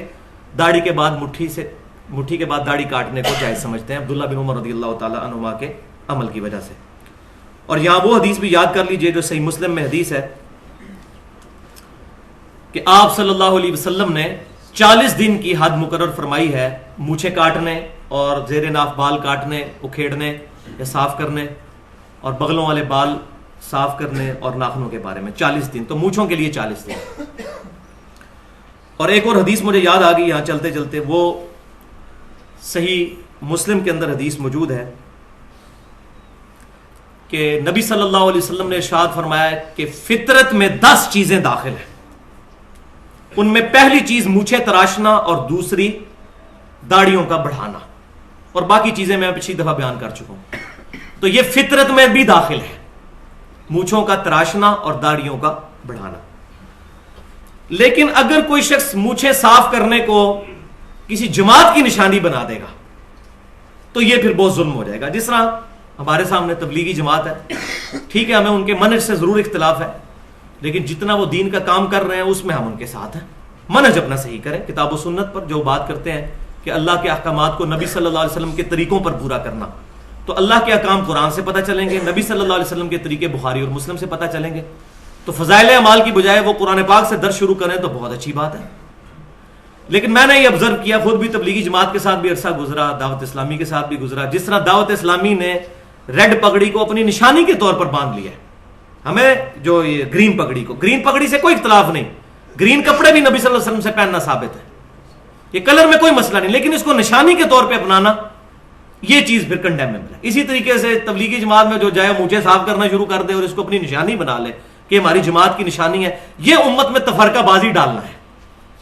داڑھی کے بعد مٹھی کے بعد داڑھی کاٹنے کو جائز سمجھتے ہیں عبداللہ بن عمر رضی اللہ تعالی عنہما کے عمل کی وجہ سے. اور یہاں وہ حدیث بھی یاد کر لیجئے جو صحیح مسلم میں حدیث ہے کہ آپ صلی اللہ علیہ وسلم نے 40 دن کی حد مقرر فرمائی ہے مونچھیں کاٹنے اور زیر ناف بال کاٹنے, اکھیڑنے یا صاف کرنے, اور بغلوں والے بال صاف کرنے اور ناخنوں کے بارے میں 40 دن. تو مونچھوں کے لیے 40 دن. اور ایک اور حدیث مجھے یاد آ گئی یہاں چلتے چلتے, وہ صحیح مسلم کے اندر حدیث موجود ہے کہ نبی صلی اللہ علیہ وسلم نے ارشاد فرمایا کہ فطرت میں 10 چیزیں داخل ہیں. ان میں پہلی چیز مونچھیں تراشنا اور دوسری داڑھیوں کا بڑھانا, اور باقی چیزیں میں پچھلی دفعہ بیان کر چکا ہوں. تو یہ فطرت میں بھی داخل ہے, مونچھوں کا تراشنا اور داڑھیوں کا بڑھانا. لیکن اگر کوئی شخص مونچھیں صاف کرنے کو کسی جماعت کی نشانی بنا دے گا تو یہ پھر بہت ظلم ہو جائے گا. جس طرح ہمارے سامنے تبلیغی جماعت ہے, ٹھیک ہے ہمیں ان کے منہج سے ضرور اختلاف ہے, لیکن جتنا وہ دین کا کام کر رہے ہیں اس میں ہم ان کے ساتھ ہیں. منہج اپنا صحیح کریں, کتاب و سنت پر جو بات کرتے ہیں کہ اللہ کے احکامات کو نبی صلی اللہ علیہ وسلم کے طریقوں پر پورا کرنا, تو اللہ کے احکام قرآن سے پتہ چلیں گے, نبی صلی اللہ علیہ وسلم کے طریقے بخاری اور مسلم سے پتہ چلیں گے. تو فضائل اعمال کی بجائے وہ قرآن پاک سے درس شروع کریں تو بہت اچھی بات ہے. لیکن میں نے یہ آبزرو کیا, خود بھی تبلیغی جماعت کے ساتھ بھی عرصہ گزرا, دعوت اسلامی کے ساتھ بھی گزرا, جس طرح دعوت اسلامی نے ریڈ پگڑی کو اپنی نشانی کے طور پر باندھ لیا ہے. ہمیں جو یہ گرین پگڑی سے کوئی اختلاف نہیں, گرین کپڑے بھی نبی صلی اللہ علیہ وسلم سے پہننا ثابت ہے, یہ کلر میں کوئی مسئلہ نہیں, لیکن اس کو نشانی کے طور پہ اپنانا یہ چیز پھر کنڈیمنیبل ہے. اسی طریقے سے تبلیغی جماعت میں جو جائے مونچھیں صاف کرنا شروع کر دے اور اس کو اپنی نشانی بنا لے کہ ہماری جماعت کی نشانی ہے, یہ امت میں تفرقہ بازی ڈالنا ہے.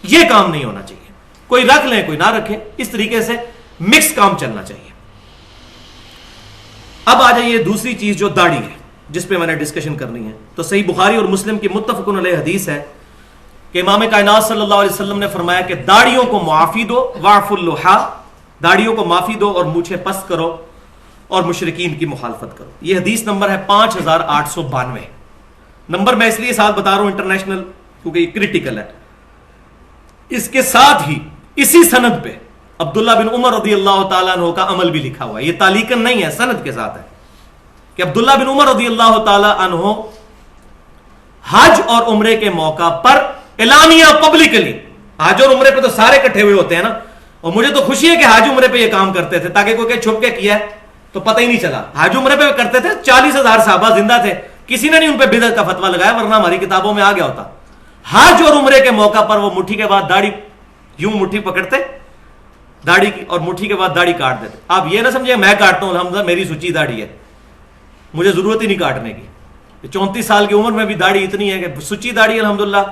یہ کام نہیں ہونا چاہیے. کوئی رکھ لیں کوئی نہ رکھے, اس طریقے سے مکس کام چلنا چاہیے. اب آ جائیے دوسری چیز جو داڑھی ہے جس پہ میں نے ڈسکشن کرنی ہے. تو صحیح بخاری اور مسلم کی متفق علیہ حدیث ہے کہ امام کائنات صلی اللہ علیہ وسلم نے فرمایا کہ داڑھیوں کو معافی دو, واعف اللحا, داڑھیوں کو معافی دو اور مونچھیں پست کرو اور مشرکین کی مخالفت کرو. یہ حدیث نمبر ہے 5892. نمبر میں اس لیے ساتھ بتا رہا ہوں انٹرنیشنل کیونکہ یہ کریٹیکل ہے. اس کے ساتھ ہی اسی سند پہ عبداللہ بن عمر رضی اللہ تعالیٰ عنہ کا عمل بھی لکھا ہوا ہے. یہ تعلیقاً نہیں ہے, سند کے ساتھ ہے کہ عبداللہ بن عمر رضی اللہ تعالیٰ عنہ حج اور عمرے کے موقع پر اعلانیہ پبلکلی, حج اور عمرے پہ تو سارے اکٹھے ہوئے ہوتے ہیں نا, اور مجھے تو خوشی ہے کہ حج عمرے پہ یہ کام کرتے تھے تاکہ کوئی کہ چھپ کے کیا ہے تو پتہ ہی نہیں چلا. حج عمرے پہ کرتے تھے, 40,000 صحابہ زندہ تھے, کسی نے نہیں ان پہ بدعت کا فتویٰ لگایا, ورنہ ہماری کتابوں میں آ گیا ہوتا. حج اور عمرے کے موقع پر وہ مٹھی کے بعد داڑھی یوں مٹھی پکڑتے داڑھی کی اور مٹھی کے بعد داڑھی کاٹ دیتے. آپ یہ نہ سمجھے میں کاٹتا ہوں الحمدللہ میری سچی داڑھی ہے, مجھے ضرورت ہی نہیں کاٹنے کی. 34 سال کی عمر میں بھی داڑھی اتنی ہے کہ سچی داڑھی الحمدللہ.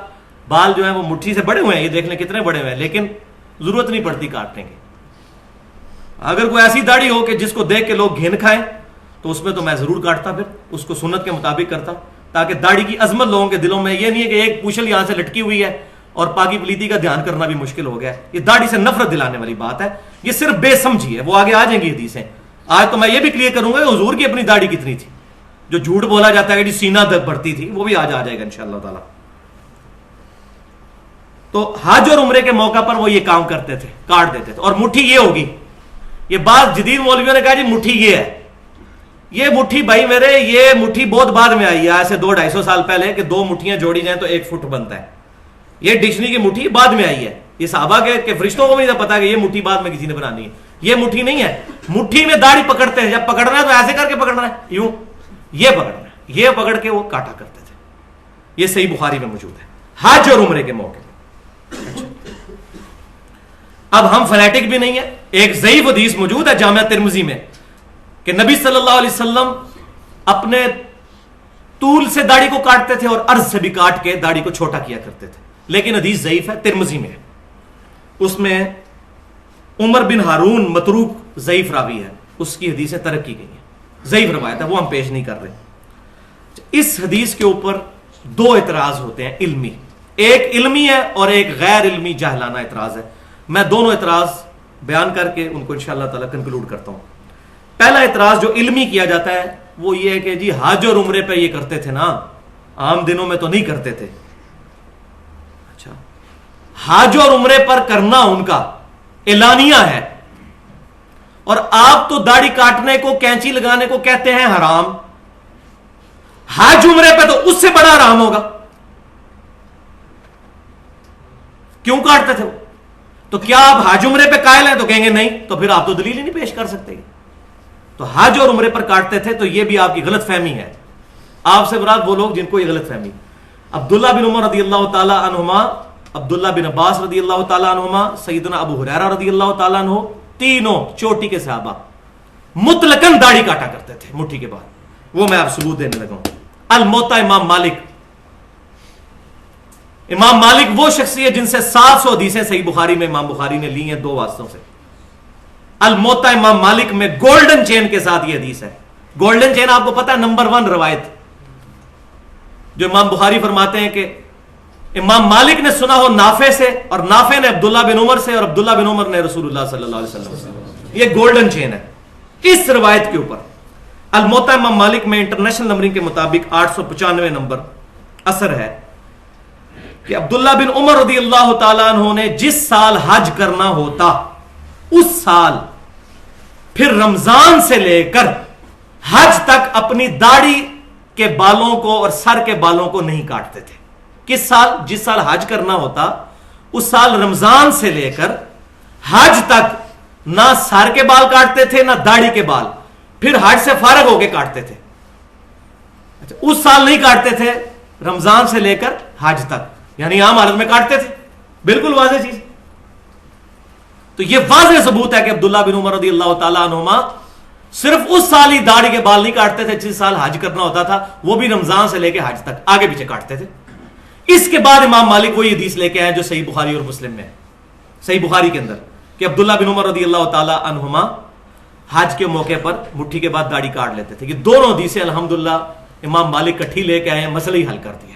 بال جو ہیں وہ مٹھی سے بڑے ہوئے ہیں, یہ دیکھ لیں کتنے بڑے ہوئے ہیں, لیکن ضرورت نہیں پڑتی کاٹنے کی. اگر کوئی ایسی داڑھی ہو کہ جس کو دیکھ کے لوگ گھن کھائیں تو اس میں تو میں ضرور کاٹتا, پھر اس کو سنت کے مطابق کرتا, تاکہ داڑھی کی عظمت لوگوں کے دلوں میں یہ نہیں ہے کہ ایک پوچھل یہاں سے لٹکی ہوئی ہے اور پاکی پلیتی کا دھیان کرنا بھی مشکل ہو گیا ہے. یہ داڑھی سے نفرت دلانے والی بات ہے, یہ صرف بے سمجھی ہے. وہ آگے آ جائیں گی حدیثیں. آج تو میں یہ بھی کلیئر کروں گا کہ حضور کی اپنی داڑھی کتنی تھی. جو جھوٹ بولا جاتا ہے کہ سینہ بڑھتی تھی, وہ بھی آج آ جائے گا انشاءاللہ تعالی. تو حج اور عمرے کے موقع پر وہ یہ کام کرتے تھے, کاٹ دیتے تھے. اور مٹھی یہ ہوگی, یہ بعض جدید مولویوں نے کہا جی مٹھی یہ ہے. یہ مٹھی بھائی میرے, یہ مٹھی بہت بعد میں آئی ہے, ایسے 200-250 سال پہلے کہ 2 مٹھیاں جوڑی جائیں تو 1 فٹ بنتا ہے. یہ ڈکشنری کی مٹھی بعد میں آئی ہے. یہ صحابہ کے فرشتوں کو بھی نہیں پتا کہ یہ مٹھی بعد میں کسی نے بنانی ہے. یہ مٹھی نہیں ہے. مٹھی میں داڑھی پکڑتے ہیں, جب پکڑنا ہے تو ایسے کر کے پکڑنا ہے, یوں یہ پکڑنا ہے, یہ پکڑ کے وہ کاٹا کرتے تھے. یہ صحیح بخاری میں موجود ہے حج اور عمرے کے موقع. اب ہم فنیٹک بھی نہیں ہیں. ایک ضعیف حدیث موجود ہے جامعہ ترمذی میں کہ نبی صلی اللہ علیہ وسلم اپنے طول سے داڑھی کو کاٹتے تھے اور عرض سے بھی کاٹ کے داڑھی کو چھوٹا کیا کرتے تھے, لیکن حدیث ضعیف ہے, ترمذی میں ہے. اس میں عمر بن ہارون متروک ضعیف راوی ہے, اس کی حدیثیں ترک کی گئی ہیں, ضعیف روایت ہے, وہ ہم پیش نہیں کر رہے. اس حدیث کے اوپر دو اعتراض ہوتے ہیں علمی, ایک علمی ہے اور ایک غیر علمی جاہلانہ اعتراض ہے. میں دونوں اعتراض بیان کر کے ان کو انشاءاللہ تعالی کنکلوڈ کرتا ہوں. پہلا اعتراض جو علمی کیا جاتا ہے وہ یہ ہے کہ جی حج اور عمرے پہ یہ کرتے تھے نا, عام دنوں میں تو نہیں کرتے تھے. اچھا, حج اور عمرے پر کرنا ان کا اعلانیہ ہے, اور آپ تو داڑھی کاٹنے کو, کینچی لگانے کو کہتے ہیں حرام, حج عمرے پہ تو اس سے بڑا حرام ہوگا. کیوں کاٹتے تھے وہ؟ تو کیا آپ حج عمرے پہ قائل ہیں؟ تو کہیں گے نہیں, تو پھر آپ تو دلیل ہی نہیں پیش کر سکتے. تو حج اور عمرے پر کاٹتے تھے, تو یہ بھی آپ کی غلط فہمی ہے. آپ سے مراد وہ لوگ جن کو یہ غلط فہمی. عبداللہ بن عمر رضی اللہ تعالی عنہما, عبداللہ بن عباس رضی اللہ تعالی عنہما, سیدنا ابو ہریرہ رضی اللہ تعالی عنہ, تینوں چوٹی کے صحابہ مطلقاً داڑھی کاٹا کرتے تھے مٹھی کے بعد. وہ میں آپ ثبوت دینے لگا ہوں. الموطا امام مالک, امام مالک وہ شخصیت جن سے 700 حدیثیں صحیح بخاری میں امام بخاری نے لی ہیں دو واسطوں سے. الموطا امام مالک میں گولڈن چین کے ساتھ یہ حدیث ہے. گولڈن چین آپ کو پتا ہے نمبر 1 روایت جو امام بخاری فرماتے ہیں کہ امام مالک نے سنا ہو نافع سے, اور نافع نے عبداللہ بن عمر سے, اور عبداللہ بن عمر نے رسول اللہ صلی اللہ علیہ وسلم سے. یہ گولڈن چین ہے اس روایت کے اوپر. الموطا امام مالک میں انٹرنیشنل نمبرنگ کے مطابق 895 نمبر اثر ہے کہ عبداللہ بن عمر رضی اللہ تعالیٰ عنہ نے جس سال حج کرنا ہوتا اس سال پھر رمضان سے لے کر حج تک اپنی داڑھی کے بالوں کو اور سر کے بالوں کو نہیں کاٹتے تھے. کس سال؟ جس سال حج کرنا ہوتا اس سال رمضان سے لے کر حج تک نہ سر کے بال کاٹتے تھے نہ داڑھی کے بال, پھر حج سے فارغ ہو کے کاٹتے تھے. اچھا, اس سال نہیں کاٹتے تھے, رمضان سے لے کر حج تک, یعنی عام حالت میں کاٹتے تھے. بالکل واضح چیز. تو یہ واضح ثبوت ہے کہ عبداللہ بن عمر رضی اللہ تعالیٰ عنہما صرف اس سال ہی داڑھی کے بال نہیں کاٹتے تھے جس سال حج کرنا ہوتا تھا, وہ بھی رمضان سے لے کے حج تک آگے پیچھے کاٹتے تھے. اس کے بعد امام مالک وہی حدیث لے کے آئے جو صحیح بخاری اور مسلم میں ہے, صحیح بخاری کے اندر, کہ عبداللہ بن عمر رضی اللہ تعالیٰ عنہما حج کے موقع پر مٹھی کے بعد داڑھی کاٹ لیتے تھے. یہ دونوں حدیثیں الحمدللہ امام مالک کٹھی لے کے آئے ہیں, مسئلہ ہی حل کر دیا.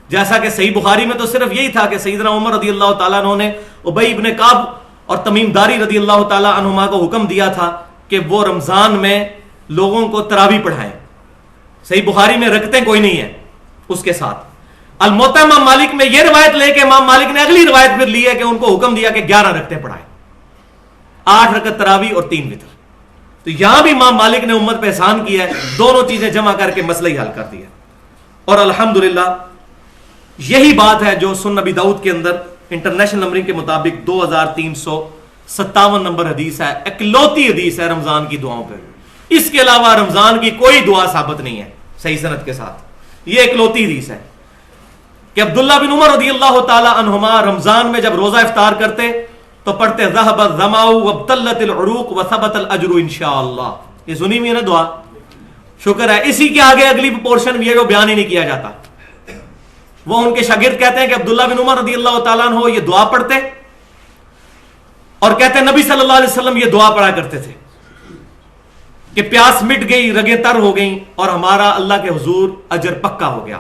جیسا کہ صحیح بخاری میں تو صرف یہی تھا کہ سیدنا عمر رضی اللہ تعالیٰ عنہ نے ابی ابن کعب اور تمیم داری رضی اللہ تعالیٰ عنہما کو حکم دیا تھا کہ وہ رمضان میں لوگوں کو تراویح پڑھائیں. صحیح بخاری میں رکعتیں کوئی نہیں ہے اس کے ساتھ. الموطا امام مالک میں یہ روایت لے کے امام مالک نے اگلی روایت پھر لی ہے کہ ان کو حکم دیا کہ 11 رکعتیں پڑھائیں, 8 رکعت تراویح اور 3 وتر. تو یہاں بھی امام مالک نے امت پہ احسان کیا ہے, دونوں چیزیں جمع کر کے مسئلہ ہی حل کر دیا. اور الحمدللہ یہی بات ہے جو سنن نبی داؤد کے اندر انٹرنیشنل نمبرنگ کے مطابق 2357 نمبر حدیث ہے, اکلوتی حدیث ہے رمضان کی دعاؤں پہ. اس کے علاوہ رمضان کی کوئی دعا ثابت نہیں ہے صحیح سند کے ساتھ. یہ اکلوتی حدیث ہے کہ عبداللہ بن عمر رضی اللہ تعالی عنہما رمضان میں جب روزہ افطار کرتے تو پڑھتے ذهب الظمأ وابتلت العروق وثبت الاجر انشاءاللہ. یہ سنی ہوئی ہے نا دعا, شکر ہے. اسی کے آگے اگلی پورشن بھی ہے جو بیان ہی نہیں کیا جاتا. وہ ان کے شاگرد کہتے ہیں کہ عبداللہ بن عمر رضی اللہ تعالیٰ عنہ یہ دعا پڑھتے اور کہتے ہیں نبی صلی اللہ علیہ وسلم یہ دعا پڑھا کرتے تھے کہ پیاس مٹ گئی, رگیں تر ہو گئیں اور ہمارا اللہ کے حضور اجر پکا ہو گیا.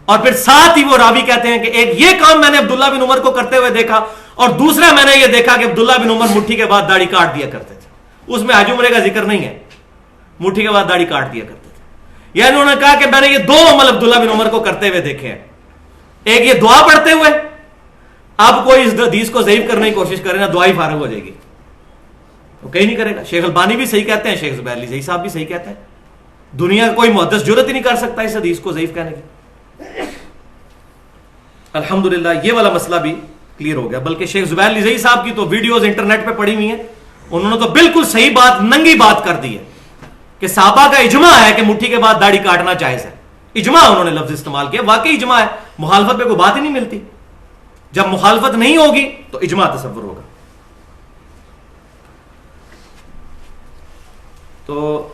اور پھر ساتھ ہی وہ راوی کہتے ہیں کہ ایک یہ کام میں نے عبداللہ بن عمر کو کرتے ہوئے دیکھا, اور دوسرا میں نے یہ دیکھا کہ عبداللہ بن عمر مٹھی کے بعد داڑھی کاٹ دیا کرتے تھے. اس میں حج عمرے کا ذکر نہیں ہے, مٹھی کے بعد داڑھی کاٹ دیا کرتے تھے. یعنی انہوں نے کہا کہ میں نے یہ دو عمل عبداللہ بن عمر کو کرتے ہوئے دیکھے ہیں, ایک یہ دعا پڑھتے ہوئے. اب کوئی اس حدیث کو ضعیف کرنے کی کوشش کرے نا, دعا ہی فارغ ہو جائے گی, وہ کہیں نہیں کرے گا. شیخ البانی بھی صحیح کہتے ہیں, شیخ زبیر علی صحیح صاحب بھی صحیح کہتے ہیں. دنیا کا کوئی محدث جرت ہی نہیں کر سکتا اس حدیث کو ضعیف کہنے کی. الحمدللہ یہ والا مسئلہ بھی کلیئر ہو گیا. بلکہ شیخ زبیر لزئی صاحب کی تو ویڈیوز انٹرنیٹ پہ پڑی ہوئی ہیں, انہوں نے تو بالکل صحیح بات, ننگی بات کر دی ہے کہ صحابہ کا اجماع ہے کہ مٹھی کے بعد داڑھی کاٹنا جائز ہے. اجماع انہوں نے لفظ استعمال کیا, واقعی اجماع ہے, مخالفت پہ کوئی بات ہی نہیں ملتی. جب مخالفت نہیں ہوگی تو اجماع تصور ہوگا. تو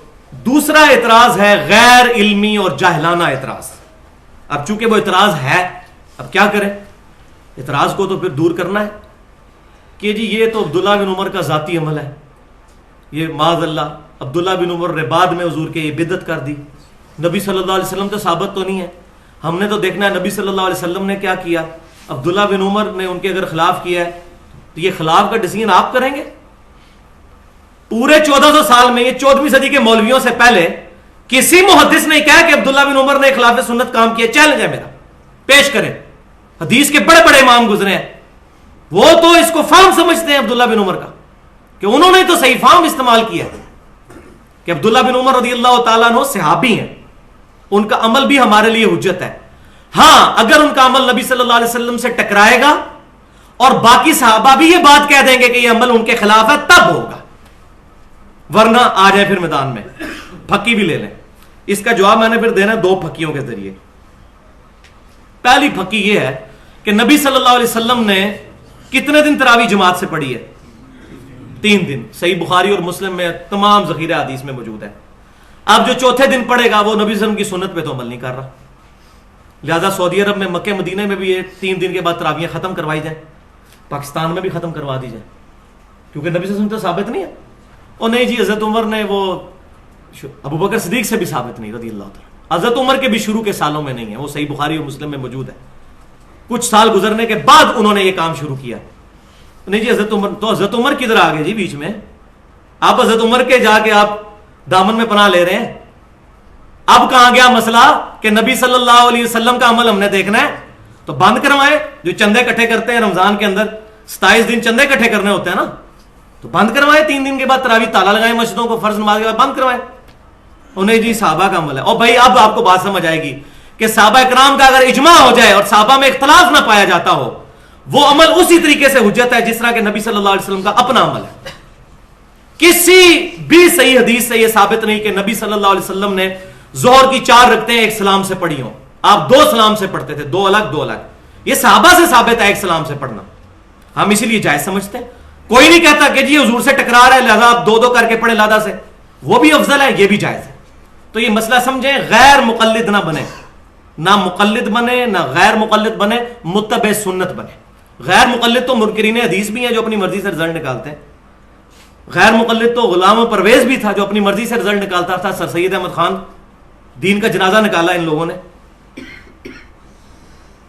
دوسرا اعتراض ہے غیر علمی اور جاہلانہ اعتراض. اب چونکہ وہ اعتراض ہے, اب کیا کریں؟ اعتراض کو تو پھر دور کرنا ہے کہ جی یہ تو عبداللہ بن عمر کا ذاتی عمل ہے, یہ معاذ اللہ عبداللہ بن عمر نے بعد میں حضور کے یہ بدعت کر دی. نبی صلی اللہ علیہ وسلم تو ثابت تو نہیں ہے, ہم نے تو دیکھنا ہے نبی صلی اللہ علیہ وسلم نے کیا کیا. عبداللہ بن عمر نے ان کے اگر خلاف کیا ہے تو یہ خلاف کا ڈیسیژن آپ کریں گے؟ پورے 1400 سال میں, یہ 14ویں صدی کے مولویوں سے پہلے کسی محدث نے کہا کہ عبداللہ بن عمر نے خلاف سنت کام کیا. چیلنج ہے میرا, پیش کریں. حدیث کے بڑے بڑے امام گزرے ہیں, وہ تو اس کو فہم سمجھتے ہیں عبداللہ بن عمر کا, کہ انہوں نے تو صحیح فہم استعمال کیا ہے کہ عبداللہ بن عمر رضی اللہ تعالیٰ عنہ صحابی ہیں, ان کا عمل بھی ہمارے لیے حجت ہے. ہاں اگر ان کا عمل نبی صلی اللہ علیہ وسلم سے ٹکرائے گا اور باقی صحابہ بھی یہ بات کہہ دیں گے کہ یہ عمل ان کے خلاف ہے, تب ہوگا. ورنہ آ جائیں پھر میدان میں, پھکی بھی لے لیں. اس کا جواب میں نے پھر دینا دو پھکیوں کے ذریعے. پہلی پھکی یہ ہے کہ نبی صلی اللہ علیہ وسلم نے کتنے دن تراویح جماعت سے پڑھی ہے؟ 3 دن. صحیح بخاری اور مسلم میں تمام ذخیرہ حدیث میں موجود ہے. اب جو چوتھے دن پڑھے گا وہ نبی صلی اللہ علیہ وسلم کی سنت پہ تو عمل نہیں کر رہا. لہذا سعودی عرب میں, مکہ مدینہ میں بھی یہ 3 دن کے بعد تراویح ختم کروائی جائیں, پاکستان میں بھی ختم کروا دی جائیں, کیونکہ نبی صلی اللہ علیہ وسلم تو ثابت نہیں ہے. اور نہیں جی حضرت عمر نے, وہ ابو بکر صدیق سے بھی ثابت نہیں رضی اللہ تعالیٰ. حضرت عمر کے بھی شروع کے سالوں میں نہیں ہے, وہ صحیح بخاری اور مسلم میں موجود ہے. کچھ سال گزرنے کے بعد انہوں نے یہ کام شروع کیا. نہیں جی حضرت عمر, تو حضرت عمر کدھر آ گئے جی بیچ میں؟ آپ حضرت عمر کے جا کے آپ دامن میں پناہ لے رہے ہیں. اب کہاں گیا مسئلہ کہ نبی صلی اللہ علیہ وسلم کا عمل ہم نے دیکھنا ہے تو بند کروائے. جو چندے اکٹھے کرتے ہیں رمضان کے اندر 27 دن چندے اکٹھے کرنے ہوتے ہیں نا, تو بند کروائے. 3 دن کے بعد تراویح تالا لگائیں مسجدوں کو, فرض نماز کے بعد بند کروائے. انہیں جی صحابہ کا عمل ہے. اور بھائی اب آپ کو بات سمجھ آئے گی کہ صحابہ اکرام کا اگر اجماع ہو جائے اور صحابہ میں اختلاف نہ پایا جاتا ہو, وہ عمل اسی طریقے سے حجت ہے جس طرح کہ نبی صلی اللہ علیہ وسلم کا اپنا عمل ہے. کسی بھی صحیح حدیث سے یہ ثابت نہیں کہ نبی صلی اللہ علیہ وسلم نے ظہر کی 4 رکعتیں ایک سلام سے پڑھی ہوں. آپ 2 سلام سے پڑھتے تھے, 2 الگ 2 الگ. یہ صحابہ سے ثابت ہے ایک سلام سے پڑھنا, ہم اسی لیے جائز سمجھتے ہیں. کوئی نہیں کہتا کہ جی حضور سے ٹکرا رہا ہے لہذا آپ 2 کر کے پڑھیں لادہ سے, وہ بھی افضل ہے, یہ بھی جائز ہے. تو یہ مسئلہ سمجھیں, غیر مقلد نہ بنے, نہ مقلد بنے نہ غیر مقلد بنے, متبع سنت بنے. غیر مقلد تو منکرین حدیث بھی ہیں جو اپنی مرضی سے رزلٹ نکالتے ہیں. غیر مقلد تو غلام پرویز بھی تھا جو اپنی مرضی سے رزلٹ نکالتا تھا. سر سید احمد خان دین کا جنازہ نکالا ان لوگوں نے.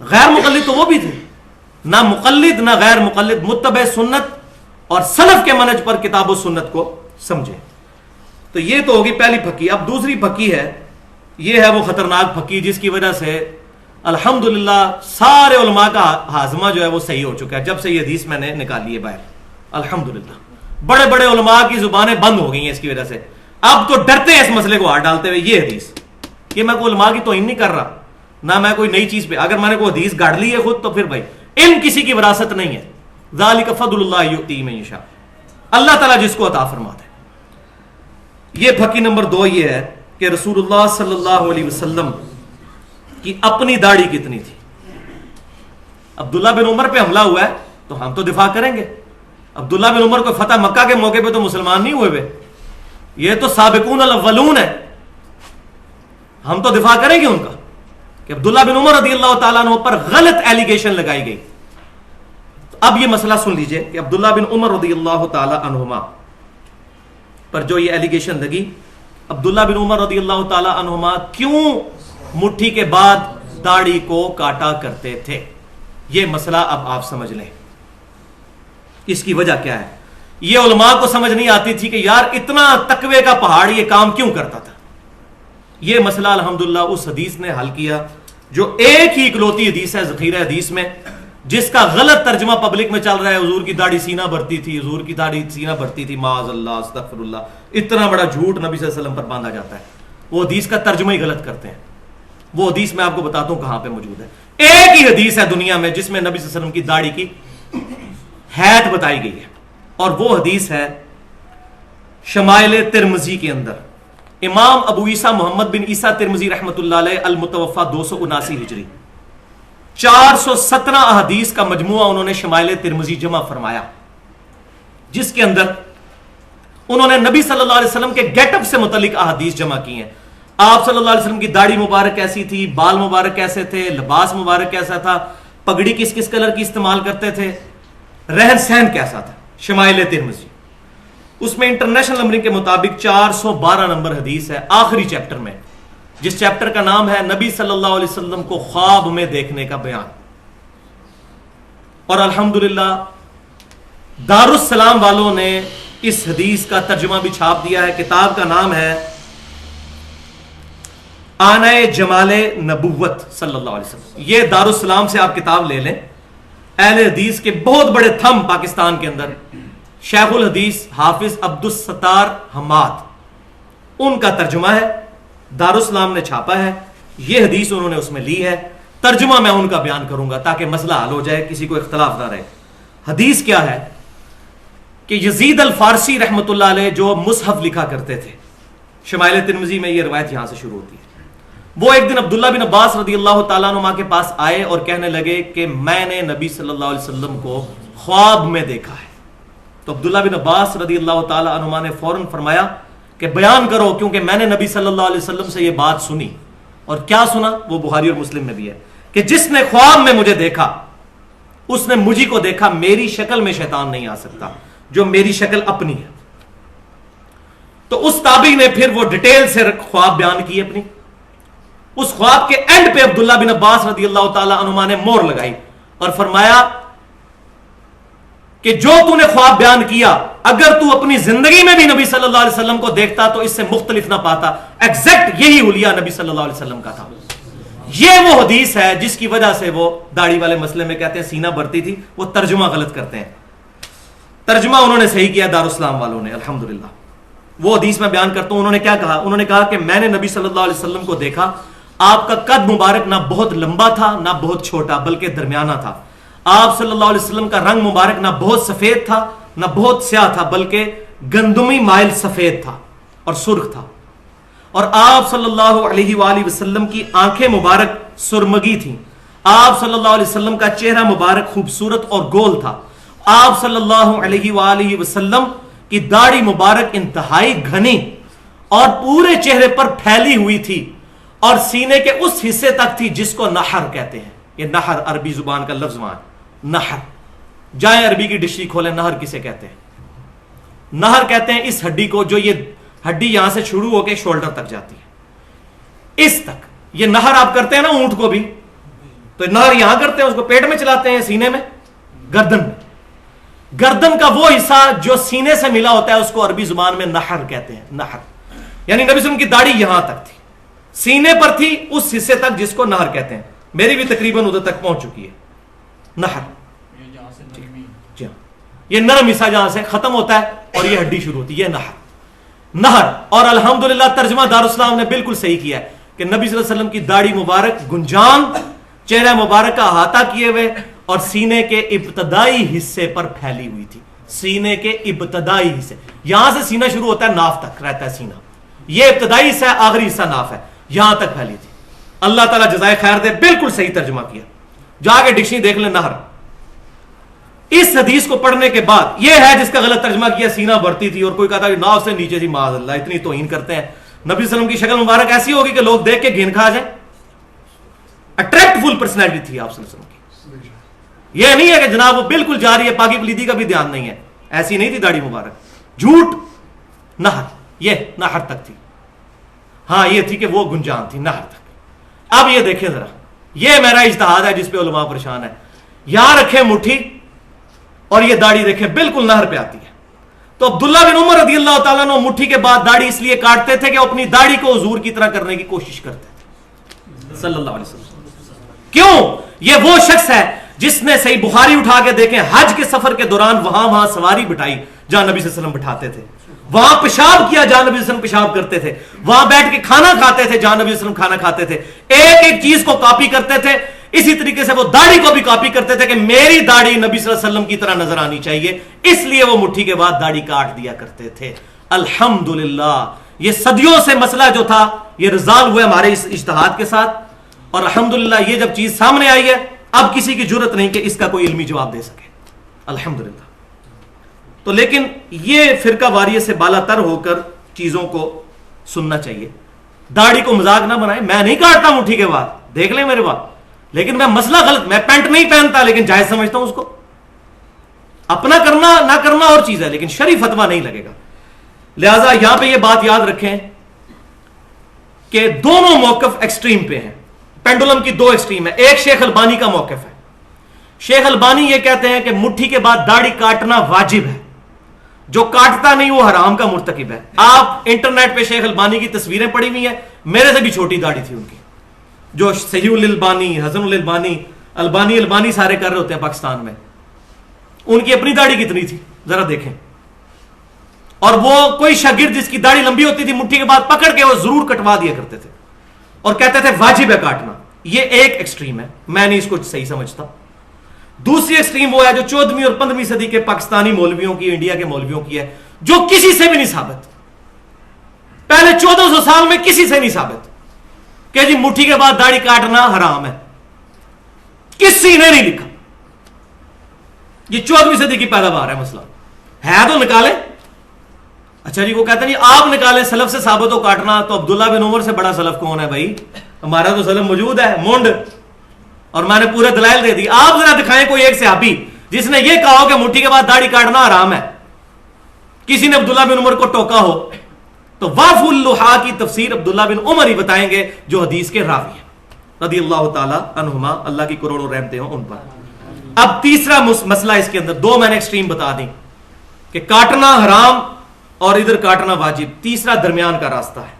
غیر مقلد تو وہ بھی تھے. نہ مقلد نہ غیر مقلد, متبع سنت اور سلف کے منہج پر کتاب و سنت کو سمجھیں. تو یہ تو ہوگی پہلی پھکی. اب دوسری پھکی ہے, یہ ہے وہ خطرناک پھکی جس کی وجہ سے الحمدللہ سارے علماء کا ہاضمہ جو ہے وہ صحیح ہو چکا ہے جب سے یہ حدیث میں نے نکالی ہے باہر. الحمدللہ بڑے بڑے علماء کی زبانیں بند ہو گئی ہیں اس کی وجہ سے. اب تو ڈرتے ہیں اس مسئلے کو ہاتھ ڈالتے ہوئے. یہ حدیث, یہ میں کوئی علماء کی توہین نہیں کر رہا, نہ میں کوئی نئی چیز پہ, اگر میں نے کوئی حدیث گاڑ لی ہے خود تو پھر بھائی علم کسی کی وراثت نہیں ہے. ذالک فضل اللہ یؤتی من یشاء, اللہ تعالیٰ جس کو عطا فرماتا ہے. یہ پھکی نمبر 2 یہ ہے کہ رسول اللہ صلی اللہ علیہ وسلم کی اپنی داڑھی کتنی تھی. عبداللہ بن عمر پہ حملہ ہوا ہے تو ہم تو دفاع کریں گے. عبداللہ بن عمر کو فتح مکہ کے موقع پہ تو مسلمان نہیں ہوئے, یہ تو سابقون الاولون ہے, ہم تو دفاع کریں گے ان کا کہ عبداللہ بن عمر رضی اللہ تعالیٰ عنہ پر غلط ایلیگیشن لگائی گئی. اب یہ مسئلہ سن لیجئے کہ عبداللہ بن عمر رضی اللہ تعالیٰ عنہما پر جو یہ ایلیگیشن لگی, عبداللہ بن عمر رضی اللہ تعالیٰ عنہما کیوں مٹھی کے بعد داڑھی کو کاٹا کرتے تھے, یہ مسئلہ اب آپ سمجھ لیں. اس کی وجہ کیا ہے؟ یہ علماء کو سمجھ نہیں آتی تھی کہ یار اتنا تقوی کا پہاڑ یہ کام کیوں کرتا تھا. یہ مسئلہ الحمدللہ اس حدیث نے حل کیا جو ایک ہی اکلوتی حدیث ہے ذخیرہ حدیث میں, جس کا غلط ترجمہ پبلک میں چل رہا ہے. حضور کی داڑھی سینہ بھرتی تھی, حضور کی داڑھی سینہ بھرتی تھی, معاذ اللہ استغفر اللہ. اتنا بڑا جھوٹ نبی صلی اللہ علیہ وسلم پر باندھا جاتا ہے. وہ حدیث کا ترجمہ ہی غلط کرتے ہیں. وہ حدیث میں آپ کو بتاتا ہوں کہاں پہ موجود ہے. ایک ہی حدیث ہے دنیا میں جس میں نبی صلی اللہ علیہ وسلم کی داڑھی کی حید بتائی گئی ہے, اور وہ حدیث ہے شمائل ترمذی کے اندر. امام ابو عیسیٰ محمد بن عیسیٰ ترمذی رحمۃ اللہ علیہ المتوفا 279 ہجری 417 احادیث کا مجموعہ انہوں نے شمائل ترمذی جمع فرمایا, جس کے اندر انہوں نے نبی صلی اللہ علیہ وسلم کے گیٹ اپ سے متعلق احادیث جمع کی ہیں. آپ صلی اللہ علیہ وسلم کی داڑھی مبارک کیسی تھی, بال مبارک کیسے تھے, لباس مبارک کیسا تھا, پگڑی کس کس کلر کی استعمال کرتے تھے, رہن سہن کیسا تھا. شمائل ترمذی اس میں انٹرنیشنل نمبرنگ کے مطابق 412 نمبر حدیث ہے, آخری چیپٹر میں, جس چیپٹر کا نام ہے نبی صلی اللہ علیہ وسلم کو خواب میں دیکھنے کا بیان. اور الحمدللہ دارالسلام والوں نے اس حدیث کا ترجمہ بھی چھاپ دیا ہے. کتاب کا نام ہے آنائے جمال نبوت صلی اللہ علیہ وسلم. یہ دارالسلام سے آپ کتاب لے لیں. اہل حدیث کے بہت بڑے تھم پاکستان کے اندر شیخ الحدیث حافظ عبدالستار حماد, ان کا ترجمہ ہے, دارالسلام نے چھاپا ہے. یہ حدیث انہوں نے اس میں لی ہے, ترجمہ میں ان کا بیان کروں گا تاکہ مسئلہ حل ہو جائے, کسی کو اختلاف نہ رہے. حدیث کیا ہے کہ یزید الفارسی رحمت اللہ علیہ جو مصحف لکھا کرتے تھے, شمائل ترمذی میں یہ روایت یہاں سے شروع ہوتی ہے. وہ ایک دن عبداللہ بن عباس رضی اللہ تعالیٰ عنہ کے پاس آئے اور کہنے لگے کہ میں نے نبی صلی اللہ علیہ وسلم کو خواب میں دیکھا ہے. تو عبداللہ بن عباس رضی اللہ تعالیٰ عنہ نے فوراً فرمایا کہ بیان کرو, کیونکہ میں نے نبی صلی اللہ علیہ وسلم سے یہ بات سنی. اور کیا سنا؟ وہ بخاری اور مسلم میں بھی ہے کہ جس نے خواب میں مجھے دیکھا اس نے مجھے کو دیکھا, میری شکل میں شیطان نہیں آ سکتا جو میری شکل اپنی ہے. تو اس تابعی نے پھر وہ ڈیٹیل سے خواب بیان کی اپنی. اس خواب کے اینڈ پہ عبداللہ بن عباس رضی اللہ تعالی عنہما نے مور لگائی اور فرمایا کہ جو تو نے خواب بیان کیا, اگر تو اپنی زندگی میں بھی نبی صلی اللہ علیہ وسلم کو دیکھتا تو اس سے مختلف نہ پاتا. ایگزیکٹ یہی حلیہ نبی صلی اللہ علیہ وسلم کا تھا. یہ وہ حدیث ہے جس کی وجہ سے وہ داڑھی والے مسئلے میں کہتے ہیں سینہ بھرتی تھی, وہ ترجمہ غلط کرتے ہیں. ترجمہ انہوں نے صحیح کیا دارالسلام والوں نے الحمدللہ. وہ حدیث میں بیان کرتا ہوں. انہوں نے کیا کہا؟ انہوں نے کہا کہ میں نے نبی صلی اللہ علیہ وسلم کو دیکھا, آپ کا قد مبارک نہ بہت لمبا تھا نہ بہت چھوٹا بلکہ درمیانہ تھا. آپ صلی اللہ علیہ وسلم کا رنگ مبارک نہ بہت سفید تھا نہ بہت سیاہ تھا بلکہ گندمی مائل سفید تھا اور سرخ تھا. اور آپ صلی اللہ علیہ وآلہ وسلم کی آنکھیں مبارک سرمگی تھیں. آپ صلی اللہ علیہ وسلم کا چہرہ مبارک خوبصورت اور گول تھا. آپ صلی اللہ علیہ وآلہ وسلم کی داڑھی مبارک انتہائی گھنی اور پورے چہرے پر پھیلی ہوئی تھی اور سینے کے اس حصے تک تھی جس کو نحر کہتے ہیں. یہ نحر عربی زبان کا لفظ وہاں نحر. جائیں عربی کی ڈکشنری کھولیں, نہر کسے کہتے ہیں؟ نہر کہتے ہیں اس ہڈی کو جو یہ ہڈی یہاں سے شروع ہو کے شولڈر تک جاتی ہے, اس تک. یہ نہر آپ کرتے ہیں نا اونٹ کو بھی, تو نہر یہاں کرتے ہیں, اس کو پیٹ میں چلاتے ہیں, سینے میں, گردن میں. گردن کا وہ حصہ جو سینے سے ملا ہوتا ہے اس کو عربی زبان میں نحر کہتے ہیں. نحر یعنی نبی صلی اللہ علیہ وسلم کی داڑھی یہاں تک تھی, سینے پر تھی, اس حصے تک جس کو نہر کہتے ہیں. میری بھی تقریباً ادھر تک پہنچ چکی ہے نہر. جی ہاں, یہ نرم حصہ جہاں سے ختم ہوتا ہے اور یہ ہڈی شروع ہوتی ہے, یہ نہر. نہر. اور الحمدللہ ترجمہ دارالسلام نے بالکل صحیح کیا ہے کہ نبی صلی اللہ علیہ وسلم کی داڑھی مبارک گنجان, چہرہ مبارک کا احاطہ کیے ہوئے اور سینے کے ابتدائی حصے پر پھیلی ہوئی تھی. سینے کے ابتدائی حصے, یہاں سے سینہ شروع ہوتا ہے, ناف تک رہتا ہے سینہ, یہ ابتدائی حصہ ہے, آخری حصہ ناف ہے, یہاں تک پھیلی تھی. اللہ تعالیٰ جزائے خیر دے, بالکل صحیح ترجمہ کیا. جا کے ڈکشنری دیکھ لیں نہر. اس حدیث کو پڑھنے کے بعد یہ ہے جس کا غلط ترجمہ کیا سینہ بڑھتی تھی, اور کوئی کہتا ہے ناف سے نیچے تھی. معاذ اللہ, اتنی توہین کرتے ہیں. نبی صلی اللہ علیہ وسلم کی شکل مبارک ایسی ہوگی کہ لوگ دیکھ کے گھن کھا جائیں. اٹریکٹفل پرسنالٹی تھی آپ صلی اللہ علیہ وسلم کی. یہ نہیں ہے کہ جناب وہ بالکل جا رہی ہے, پاکی پلیدی کا بھی دھیان نہیں ہے, ایسی نہیں تھی داڑھی مبارک. جھوٹ. نہر, یہ نہر تک تھی. ہاں یہ تھی کہ وہ گنجان تھی نہر تک. اب یہ دیکھیں ذرا, یہ میرا اجتہاد ہے جس پہ علماء پریشان ہے. یہاں رکھیں مٹھی اور یہ داڑھی دیکھیں بالکل نہر پہ آتی ہے. تو عبداللہ بن عمر رضی اللہ تعالیٰ عنہ مٹھی کے بعد داڑھی اس لیے کاٹتے تھے کہ اپنی داڑھی کو حضور کی طرح کرنے کی کوشش کرتے تھے صلی اللہ علیہ وسلم. کیوں؟ یہ وہ شخص ہے جس نے صحیح بخاری اٹھا کے دیکھیں, حج کے سفر کے دوران وہاں سواری بٹھائی جہاں نبی صلی اللہ علیہ وسلم بٹھاتے تھے. وہاں پیشاب کیا جہاں نبی صلی اللہ علیہ وسلم پیشاب کرتے تھے، وہاں بیٹھ کے کھانا کھاتے تھے جہاں نبی صلی اللہ علیہ وسلم کھانا کھاتے تھے، ایک ایک چیز کو کاپی کرتے تھے. اسی طریقے سے وہ داڑھی کو بھی کاپی کرتے تھے کہ میری داڑھی نبی صلی اللہ علیہ وسلم کی طرح نظر آنی چاہیے، اس لیے وہ مٹھی کے بعد داڑھی کاٹ دیا کرتے تھے. الحمدللہ یہ صدیوں سے مسئلہ جو تھا یہ ریزالو ہوا ہمارے اس اجتہاد کے ساتھ، اور الحمدللہ یہ جب چیز سامنے آئی ہے اب کسی کی جرت نہیں کہ اس کا کوئی علمی جواب دے سکے. الحمدللہ. تو لیکن یہ فرقہ واریت سے بالا تر ہو کر چیزوں کو سننا چاہیے. داڑھی کو مذاق نہ بنائے. میں نہیں کاٹتا مٹھی کے بعد، دیکھ لیں میرے بات، لیکن میں مسئلہ غلط، میں پینٹ نہیں پہنتا لیکن جائز سمجھتا ہوں اس کو. اپنا کرنا نہ کرنا اور چیز ہے، لیکن شرعی فتویٰ نہیں لگے گا. لہذا یہاں پہ یہ بات یاد رکھیں کہ دونوں موقف ایکسٹریم پہ ہیں. پینڈولم کی دو ایکسٹریم ہے. ایک شیخ البانی کا موقف ہے. شیخ البانی یہ کہتے ہیں کہ مٹھی کے بعد داڑھی کاٹنا واجب ہے، جو کاٹتا نہیں وہ حرام کا مرتکب ہے. آپ انٹرنیٹ پہ شیخ البانی کی تصویریں پڑی ہوئی ہیں، میرے سے بھی چھوٹی داڑھی تھی ان کی. جو صحیح الالبانی، حسن الالبانی، البانی سارے کر رہے ہوتے ہیں پاکستان میں، ان کی اپنی داڑھی کتنی تھی ذرا دیکھیں. اور وہ کوئی شاگرد جس کی داڑھی لمبی ہوتی تھی مٹھی کے بعد پکڑ کے وہ ضرور کٹوا دیا کرتے تھے اور کہتے تھے واجب ہے کاٹنا. یہ ایک ایکسٹریم ہے، میں نہیں اس کو صحیح سمجھتا. دوسری ایکسٹریم وہ ہے جو 14ویں اور 15ویں صدی کے پاکستانی مولویوں کی، انڈیا کے مولویوں کی ہے، جو کسی سے بھی نہیں ثابت. پہلے 1400 سال میں کسی سے نہیں ثابت کہ جی مٹھی کے بعد داڑھی کاٹنا حرام ہے. کسی نے نہیں لکھا. یہ 14ویں صدی کی پیداوار ہے. مسئلہ ہے تو نکالیں. اچھا جی وہ کہتے ہیں جی آپ نکالیں سلف سے ثابت ہو کاٹنا، تو عبداللہ بن عمر سے بڑا سلف کون ہے بھائی؟ ہمارا تو سلف موجود ہے مونڈ، اور میں نے پورے دلائل دے دی. آپ ذرا دکھائیں کوئی ایک صحابی جس نے یہ کہا ہو کہ مٹھی کے بعد داڑھی کاٹنا حرام ہے. کسی نے عبداللہ بن عمر کو ٹوکا ہو تو واف اللحا کی تفسیر عبداللہ بن عمر ہی بتائیں گے جو حدیث کے راوی ہیں رضی اللہ تعالی عنہما، اللہ کی کروڑوں رحمتیں ہوں ان پر. اب تیسرا مسئلہ اس کے اندر، دو میں نے ایکسٹریم بتا دی کہ کاٹنا حرام اور ادھر کاٹنا واجب. تیسرا درمیان کا راستہ ہے،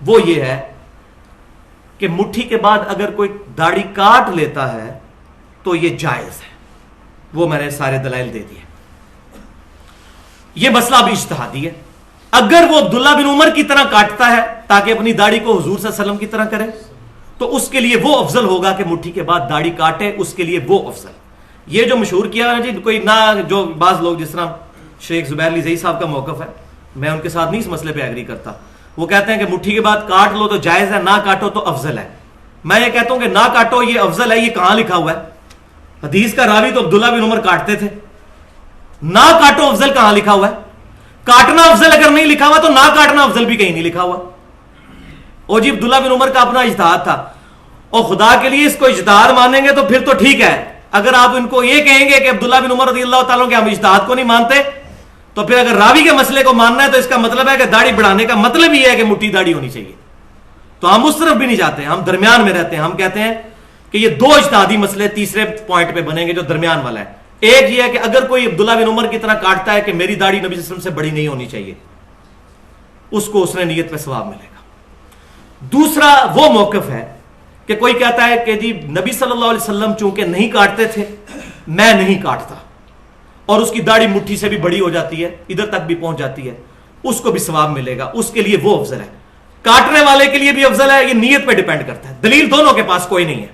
وہ یہ ہے کہ مٹھی کے بعد اگر کوئی داڑھی کاٹ لیتا ہے تو یہ جائز ہے. وہ میں نے سارے دلائل دے دیے. یہ مسئلہ بھی اجتہادی ہے. اگر وہ عبداللہ بن عمر کی طرح کاٹتا ہے تاکہ اپنی داڑھی کو حضور صلی اللہ علیہ وسلم کی طرح کرے تو اس کے لیے وہ افضل ہوگا کہ مٹھی کے بعد داڑھی کاٹے، اس کے لیے وہ افضل. یہ جو مشہور کیا ہے جی کوئی نہ، جو بعض لوگ جس طرح شیخ زبیر علی زئی صاحب کا موقف ہے، میں ان کے ساتھ نہیں اس مسئلے پہ ایگری کرتا. وہ کہتے ہیں کہ مٹھی کے بعد کاٹ لو تو جائز ہے، نہ کاٹو تو افضل ہے. میں یہ کہتا ہوں کہ نہ کاٹو یہ افضل ہے. یہ کہاں لکھا ہوا ہے؟ حدیث کا راوی تو عبداللہ بن عمر کاٹتے تھے. نہ کاٹو افضل کہاں لکھا ہوا ہے؟ کاٹنا افضل اگر نہیں لکھا ہوا تو نہ کاٹنا افضل بھی کہیں نہیں لکھا ہوا. او جی عبداللہ بن عمر کا اپنا اجتہاد تھا، اور خدا کے لیے اس کو اجتہاد مانیں گے تو پھر تو ٹھیک ہے. اگر آپ ان کو یہ کہیں گے کہ عبداللہ بن عمر رضی اللہ تعالیٰ کے ہم اجتہاد کو نہیں مانتے، تو پھر اگر راوی کے مسئلے کو ماننا ہے تو اس کا مطلب ہے کہ داڑھی بڑھانے کا مطلب یہ ہے کہ مٹھی داڑھی ہونی چاہیے. تو ہم اس طرف بھی نہیں جاتے، ہم درمیان میں رہتے ہیں. ہم کہتے ہیں کہ یہ دو اجتہادی مسئلے تیسرے پوائنٹ پہ بنیں گے جو درمیان والا ہے. ایک یہ ہے کہ اگر کوئی عبداللہ بن عمر کی طرح کاٹتا ہے کہ میری داڑھی نبی صلی اللہ علیہ وسلم سے بڑی نہیں ہونی چاہیے، اس کو اس نے نیت پہ ثواب ملے گا. دوسرا وہ موقف ہے کہ کوئی کہتا ہے کہ جی نبی صلی اللہ علیہ وسلم چونکہ نہیں کاٹتے تھے میں نہیں کاٹتا، اور اس کی داڑھی مٹھی سے بھی بڑی ہو جاتی ہے، ادھر تک بھی پہنچ جاتی ہے، اس کو بھی ثواب ملے گا. اس کے لیے وہ افضل ہے. کاٹنے والے کے لیے بھی افضل ہے. یہ نیت پہ ڈیپینڈ کرتا ہے. دلیل دونوں کے پاس کوئی نہیں ہے.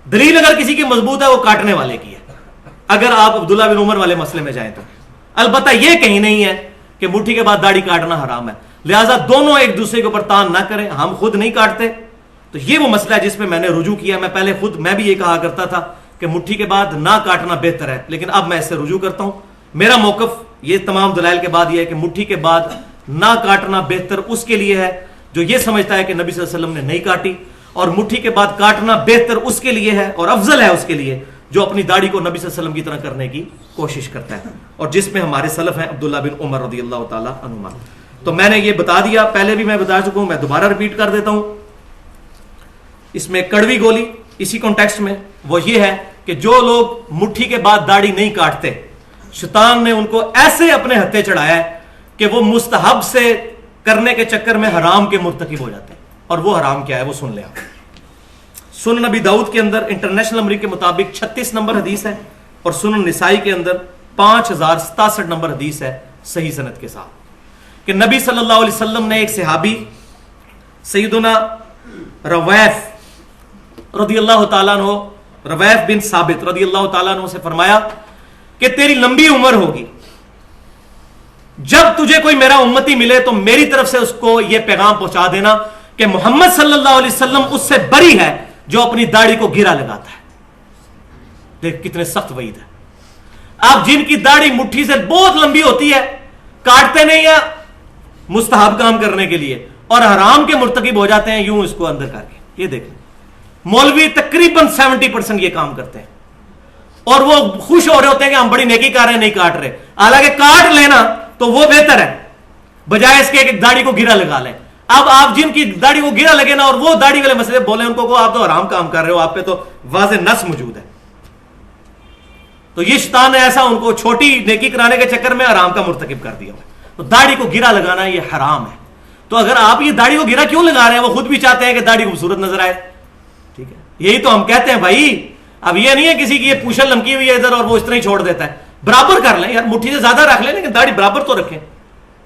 دلیل اگر کسی کی مضبوط ہے وہ کاٹنے والے کی ہے اگر آپ عبداللہ بن عمر والے مسئلے میں جائیں تو. البتہ یہ کہیں نہیں ہے کہ مٹھی کے بعد داڑھی کاٹنا حرام ہے. لہٰذا دونوں ایک دوسرے کے اوپر تان نہ کریں. ہم خود نہیں کاٹتے تو یہ وہ مسئلہ ہے جس پہ میں نے رجوع کیا. میں پہلے خود میں بھی یہ کہا کرتا تھا کہ مٹھی کے بعد نہ کاٹنا بہتر ہے، لیکن اب میں اس سے رجوع کرتا ہوں. میرا موقف یہ تمام دلائل کے بعد یہ ہے کہ مٹھی کے بعد نہ کاٹنا بہتر اس کے لیے ہے جو یہ سمجھتا ہے کہ نبی صلی اللہ علیہ وسلم نے نہیں کاٹی، اور مٹھی کے بعد کاٹنا بہتر اس کے لیے ہے اور افضل ہے اس کے لیے جو اپنی داڑھی کو نبی صلی اللہ علیہ وسلم کی طرح کرنے کی کوشش کرتا ہے، اور جس میں ہمارے سلف ہیں عبداللہ بن عمر رضی اللہ تعالیٰ عنہما. تو میں نے یہ بتا دیا، پہلے بھی میں بتا چکا ہوں، میں دوبارہ ریپیٹ کر دیتا ہوں. اس میں کڑوی گولی اسی کانٹیکسٹ میں وہ یہ ہے کہ جو لوگ مٹھی کے بعد داڑھی نہیں کاٹتے، شیطان نے ان کو ایسے اپنے ہتھے چڑھایا ہے کہ وہ مستحب سے کرنے کے چکر میں حرام کے مرتکب ہو جاتے ہیں. اور وہ حرام کیا ہے وہ سن لیں آپ. سنن نبی داؤد کے اندر انٹرنیشنل نمبر کے مطابق 36 نمبر حدیث ہے، اور سنن نسائی کے اندر 5067 نمبر حدیث ہے صحیح سند کے ساتھ. کہ نبی صلی اللہ علیہ وسلم نے ایک صحابی سیدنا رویف رضی اللہ تعالیٰ عنہ، رویف بن ثابت رضی اللہ تعالیٰ عنہ سے فرمایا کہ تیری لمبی عمر ہوگی، جب تجھے کوئی میرا امتی ملے تو میری طرف سے اس کو یہ پیغام پہنچا دینا کہ محمد صلی اللہ علیہ وسلم اس سے بری ہے جو اپنی داڑھی کو گرا لگاتا ہے۔ دیکھ کتنے سخت وعید ہے۔ آپ جن کی داڑھی مٹھی سے بہت لمبی ہوتی ہے، کاٹتے نہیں ہیں مستحب کام کرنے کے لیے، اور حرام کے مرتکب ہو جاتے ہیں یوں اس کو اندر کر کے۔ یہ دیکھیں مولوی تقریباً 70% یہ کام کرتے ہیں، اور وہ خوش ہو رہے ہوتے ہیں کہ ہم بڑی نیکی کر رہے ہیں، نہیں کاٹ رہے، حالانکہ کاٹ لینا تو وہ بہتر ہے بجائے اس کے ایک داڑھی کو گرا لگا لیں۔ اب آپ جن کی داڑھی کو گرا لگے نا اور وہ داڑھی والے مسئلے بولیں ان کو آپ تو حرام کام کر رہے ہو، آپ پہ تو واضح نص موجود ہے۔ تو یہ شیطان نے ایسا ان کو چھوٹی نیکی کرانے کے چکر میں حرام کا مرتکب کر دیا۔ تو داڑھی کو گرا لگانا یہ حرام ہے۔ تو اگر آپ یہ داڑھی کو گرا کیوں لگا رہے ہیں؟ وہ خود بھی چاہتے ہیں کہ داڑھی خوبصورت نظر آئے، ٹھیک ہے، یہی تو ہم کہتے ہیں بھائی۔ اب یہ نہیں ہے کسی کی یہ پوچھل لمکی ہوئی ہے ادھر اور وہ اس طرح ہی چھوڑ دیتا ہے، برابر کر لیں یار، مٹھی سے زیادہ رکھ لیں لیکن داڑھی برابر تو رکھیں۔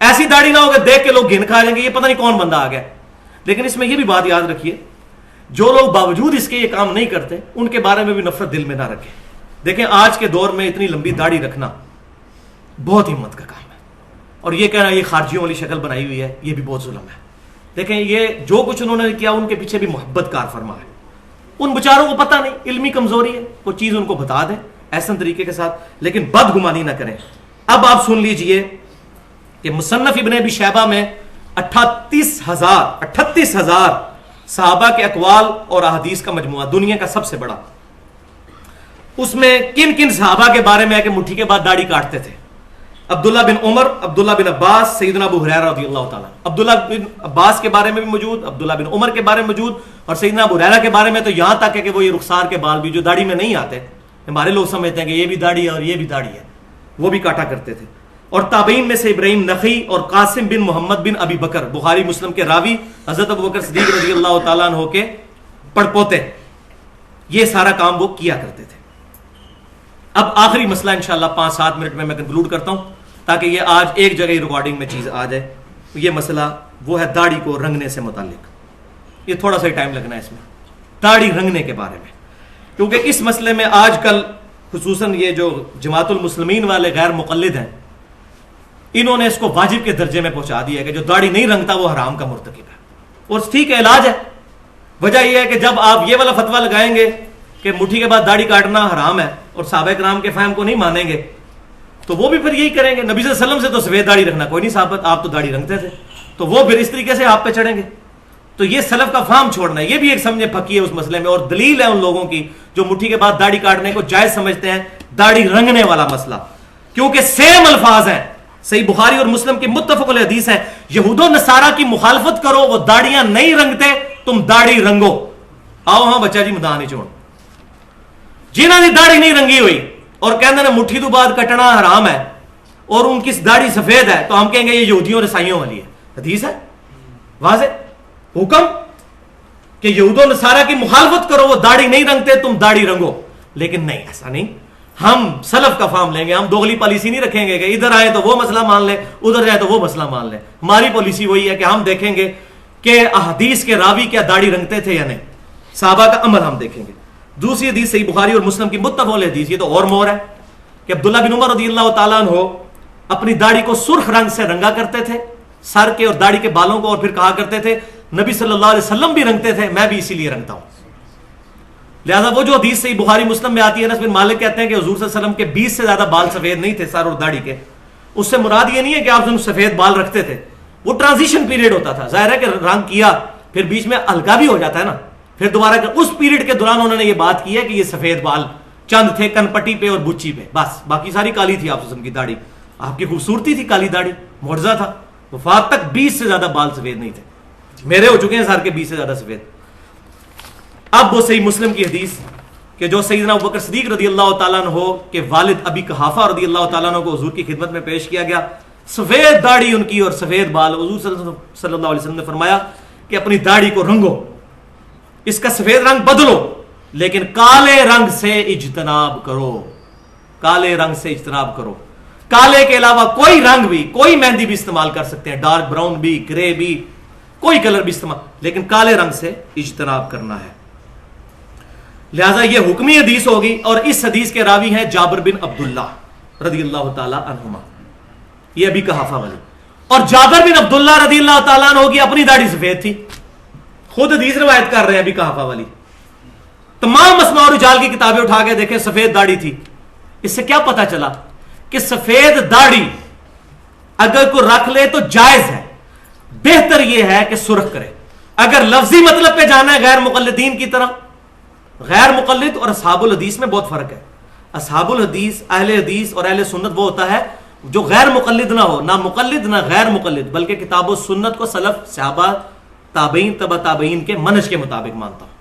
ایسی داڑھی نہ ہو کہ دیکھ کے لوگ گھن کھا جائیں گے یہ پتہ نہیں کون بندہ آ گیا۔ لیکن اس میں یہ بھی بات یاد رکھیے، جو لوگ باوجود اس کے یہ کام نہیں کرتے ان کے بارے میں بھی نفرت دل میں نہ رکھیں۔ دیکھیں آج کے دور میں اتنی لمبی داڑھی رکھنا بہت ہمت کا کام ہے، اور یہ کہنا یہ خارجیوں والی شکل بنائی ہوئی ہے یہ بھی بہت ظلم ہے۔ دیکھیں یہ جو کچھ انہوں نے کیا ان کے پیچھے بھی محبت کار فرما ہے۔ ان بیچاروں کو پتہ نہیں، علمی کمزوری ہے، کوئی چیز ان کو بتا دیں احسن طریقے کے ساتھ، لیکن بدگمانی نہ کریں۔ اب آپ سن لیجئے کہ مصنف ابن ابی شیبہ میں 38,000 صحابہ کے اقوال اور احادیث کا مجموعہ، دنیا کا سب سے بڑا، اس میں کن کن صحابہ کے بارے میں ہے کہ مٹھی کے بعد داڑھی کاٹتے تھے۔ عبداللہ بن عمر، عبداللہ بن عباس، سیدنا ابو ہریرہ رضی اللہ تعالیٰ۔ عبداللہ بن عباس کے بارے میں بھی موجود، عبداللہ بن عمر کے بارے میں موجود، اور سیدنا ابو ہریرہ کے بارے میں تو یہاں تک ہے کہ وہ یہ رخسار کے بال بھی جو داڑھی میں نہیں آتے، ہمارے لوگ سمجھتے ہیں کہ یہ بھی داڑھی ہے اور یہ بھی داڑھی ہے، وہ بھی کاٹا کرتے تھے۔ اور تابعین میں سے ابراہیم نخعی اور قاسم بن محمد بن ابی بکر، بخاری مسلم کے راوی، حضرت ابوبکر صدیق رضی اللہ تعالیٰ عنہ کے پڑپوتے، یہ سارا کام وہ کیا کرتے تھے۔ اب آخری مسئلہ انشاءاللہ 5-7 منٹ میں کنکلوڈ کرتا ہوں تاکہ یہ آج ایک جگہ ریکارڈنگ میں چیز آ جائے۔ یہ مسئلہ وہ ہے داڑھی کو رنگنے سے متعلق۔ یہ تھوڑا سا ٹائم لگنا ہے اس میں، داڑھی رنگنے کے بارے میں، کیونکہ اس مسئلے میں آج کل خصوصاً یہ جو جماعت المسلمین والے غیر مقلد ہیں انہوں نے اس کو واجب کے درجے میں پہنچا دیا ہے کہ جو داڑھی نہیں رنگتا وہ حرام کا مرتکب ہے۔ اور ٹھیک ہے، علاج ہے۔ وجہ یہ ہے کہ جب آپ یہ والا فتویٰ لگائیں گے کہ مٹھی کے بعد داڑھی کاٹنا حرام ہے اور صحابہ کرام کے فہم کو نہیں مانیں گے تو وہ بھی پھر یہی کریں گے۔ نبی صلی اللہ علیہ وسلم سے تو سفید داڑھی رکھنا کوئی نہیں ثابت، آپ تو داڑھی رنگتے تھے، تو وہ پھر اس طریقے سے آپ پہ چڑھیں گے۔ تو یہ سلف کا فہم چھوڑنا ہے، یہ بھی ایک سمجھے پکی ہے اس مسئلے میں، اور دلیل ہے ان لوگوں کی جو مٹھی کے بعد داڑھی کاٹنے کو جائز سمجھتے ہیں داڑھی رنگنے والا مسئلہ، کیونکہ سیم الفاظ ہیں، صحیح بخاری اور مسلم کی متفق علیہ حدیث ہے، یہود و نصارہ کی مخالفت کرو، وہ داڑیاں نہیں رنگتے، تم داڑھی رنگو۔ آؤ ہاں بچہ جی مداح نہیں چھوڑ، جنہوں نے داڑھی نہیں رنگی ہوئی اور کہتے ہیں مٹھی تو بعد کٹنا حرام ہے اور ان کی داڑھی سفید ہے تو ہم کہیں گے یہ یہودیوں اور عیسائیوں والی ہے۔ حدیث ہے واضح حکم کہ یہود و نصارہ کی مخالفت کرو، وہ داڑھی نہیں رنگتے، تم داڑھی رنگو۔ لیکن نہیں، ایسا نہیں، ہم سلف کا فارم لیں گے، ہم دوغلی پالیسی نہیں رکھیں گے کہ ادھر آئے تو وہ مسئلہ مان لیں، ادھر جائے تو وہ مسئلہ مان لیں۔ ہماری پالیسی وہی ہے کہ ہم دیکھیں گے کہ احادیث کے راوی کیا داڑھی رنگتے تھے یا نہیں، صحابہ کا عمل ہم دیکھیں گے۔ دوسری حدیث صحیح بخاری اور مسلم کی متفق علیہ حدیث، یہ تو اور مور ہے کہ عبداللہ بن عمر رضی اللہ تعالیٰ عنہ اپنی داڑھی کو سرخ رنگ سے رنگا کرتے تھے، سر کے اور داڑھی کے بالوں کو، اور پھر کہا کرتے تھے نبی صلی اللہ علیہ وسلم بھی رنگتے تھے، میں بھی اسی لیے رنگتا ہوں۔ لہذا وہ جو حدیث صحیح بخاری مسلم میں آتی ہے، انس بن مالک کہتے ہیں کہ حضور صلی اللہ علیہ وسلم کے 20 سے زیادہ بال سفید نہیں تھے سر اور داڑھی کے۔ اس سے مراد یہ نہیں ہے کہ آپ سفید بال رکھتے تھے، وہ ٹرانزیشن پیریڈ ہوتا تھا، ظاہر ہے کہ رنگ کیا پھر بیچ میں ہلکا بھی ہو جاتا ہے نا، پھر دوبارہ اس پیریڈ کے دوران انہوں نے یہ بات کی ہے کہ یہ سفید بال چند تھے کن پٹی پہ اور بچی پہ، بس باقی ساری کالی تھی۔ آپ وسلم کی داڑھی، آپ کی خوبصورتی تھی کالی داڑھی، معجزہ تھا۔ وفات تک 20 سے زیادہ بال سفید نہیں تھے، میرے ہو چکے ہیں سر کے 20 سے زیادہ سفید۔ اب وہ صحیح مسلم کی حدیث کہ جو سیدنا ابوبکر صدیق رضی اللہ تعالیٰ عنہ کے والد ابی قحافہ رضی اللہ تعالیٰ عنہ کو حضور کی خدمت میں پیش کیا گیا، سفید داڑھی ان کی اور سفید بال۔ حضور صلی اللہ علیہ وسلم نے فرمایا کہ اپنی داڑھی کو رنگو، اس کا سفید رنگ بدلو، لیکن کالے رنگ سے اجتناب کرو، کالے رنگ سے اجتناب کرو۔ کالے کے علاوہ کوئی رنگ بھی، کوئی مہندی بھی استعمال کر سکتے ہیں، ڈارک براؤن بھی، گرے بھی، کوئی کلر بھی استعمال، لیکن کالے رنگ سے اجتناب کرنا ہے۔ لہذا یہ حکمی حدیث ہوگی، اور اس حدیث کے راوی ہیں جابر بن عبداللہ رضی اللہ تعالی عنہما، یہ ابھی کہافہ والی۔ اور جابر بن عبداللہ رضی اللہ تعالیٰ عنہ کی اپنی داڑھی سفید تھی، خود حدیث روایت کر رہے ہیں ابھی کہافہ والی۔ تمام مسمع اور رجال کی کتابیں اٹھا کے دیکھیں، سفید داڑھی تھی۔ اس سے کیا پتا چلا کہ سفید داڑھی اگر کوئی رکھ لے تو جائز ہے، بہتر یہ ہے کہ سرخ کرے۔ اگر لفظی مطلب پہ جانا ہے غیر مقلدین کی طرح، غیر مقلد اور اصحاب الحدیث میں بہت فرق ہے۔ اصحاب الحدیث، اہل حدیث اور اہل سنت وہ ہوتا ہے جو غیر مقلد نہ ہو، نہ مقلد نہ غیر مقلد، بلکہ کتاب و سنت کو سلف، صحابہ، تابعین، تبع تابعین کے منہج کے مطابق مانتا ہوں۔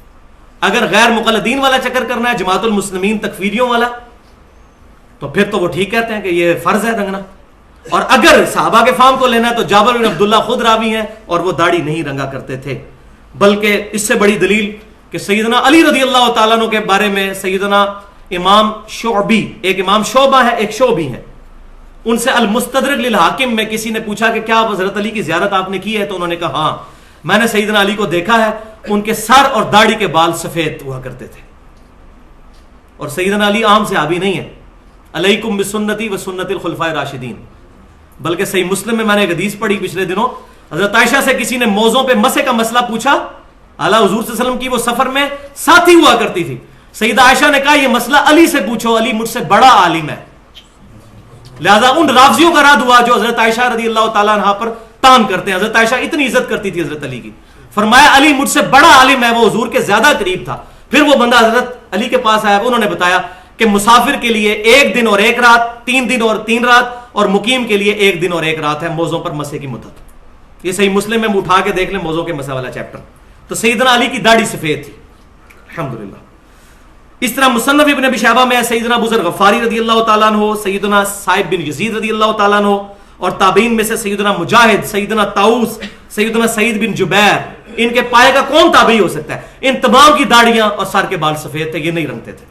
اگر غیر مقلدین والا چکر کرنا ہے، جماعت المسلمین تکفیریوں والا، تو پھر تو وہ ٹھیک کہتے ہیں کہ یہ فرض ہے رنگنا۔ اور اگر صحابہ کے فام کو لینا ہے تو جابر بن عبداللہ خود راوی ہیں، اور وہ داڑھی نہیں رنگا کرتے تھے۔ بلکہ اس سے بڑی دلیل کہ سیدنا علی رضی اللہ تعالیٰ عنہ کے بارے میں سیدنا امام شعبی، ایک امام شعبہ ہے، ایک شعبی ہے، ان سے المستدرک للحاکم میں کسی نے پوچھا کہ کیا حضرت علی کی زیارت آپ نے کی ہے؟ تو انہوں نے کہا ہاں، میں نے سیدنا علی کو دیکھا ہے، ان کے سر اور داڑھی کے بال سفید ہوا کرتے تھے۔ اور سیدنا علی عام صحابی نہیں ہے، علیکم بسنتی و سنت الخلفاء راشدین، بلکہ صحیح مسلم میں نے ایک حدیث پڑھی پچھلے دنوں، حضرت عائشہ سے کسی نے موزوں پہ مسح کا مسئلہ پوچھا، اعلیٰ حضور صلی اللہ علیہ وسلم کی وہ سفر میں ساتھی ہوا کرتی تھی، سیدہ عائشہ نے کہا یہ مسئلہ علی سے پوچھو، علی مجھ سے بڑا عالم ہے۔ لہذا ان رافضیوں کا رد ہوا جو حضرت عائشہ رضی اللہ تعالیٰ عنہ پر تان کرتے ہیں۔ حضرت عائشہ اتنی عزت کرتی تھی حضرت علی کی، فرمایا علی مجھ سے بڑا عالم ہے، وہ حضور کے زیادہ قریب تھا۔ پھر وہ بندہ حضرت علی کے پاس آیا، انہوں نے بتایا کہ مسافر کے لیے 1 دن اور 1 رات، 3 دن اور 3 رات، اور مقیم کے لیے 1 دن اور 1 رات ہے موزوں پر مسح کی مدت۔ یہ صحیح مسلم میں اٹھا کے دیکھ لیں موزوں کے مسح والا چیپٹر۔ تو سیدنا علی کی داڑھی سفید تھی، الحمدللہ۔ اس طرح مصنف ابن ابی شیبہ میں سیدنا ابو ذر غفاری رضی اللہ تعالیٰ عنہ، سیدنا صائب بن یزید رضی اللہ تعالیٰ عنہ، اور تابعین میں سے سیدنا مجاہد، سیدنا طاؤس، سیدنا سعید بن جبیر، ان کے پائے کا کون تابعی ہو سکتا ہے؟ ان تمام کی داڑیاں اور سر کے بال سفید تھے، یہ نہیں رنگتے تھے۔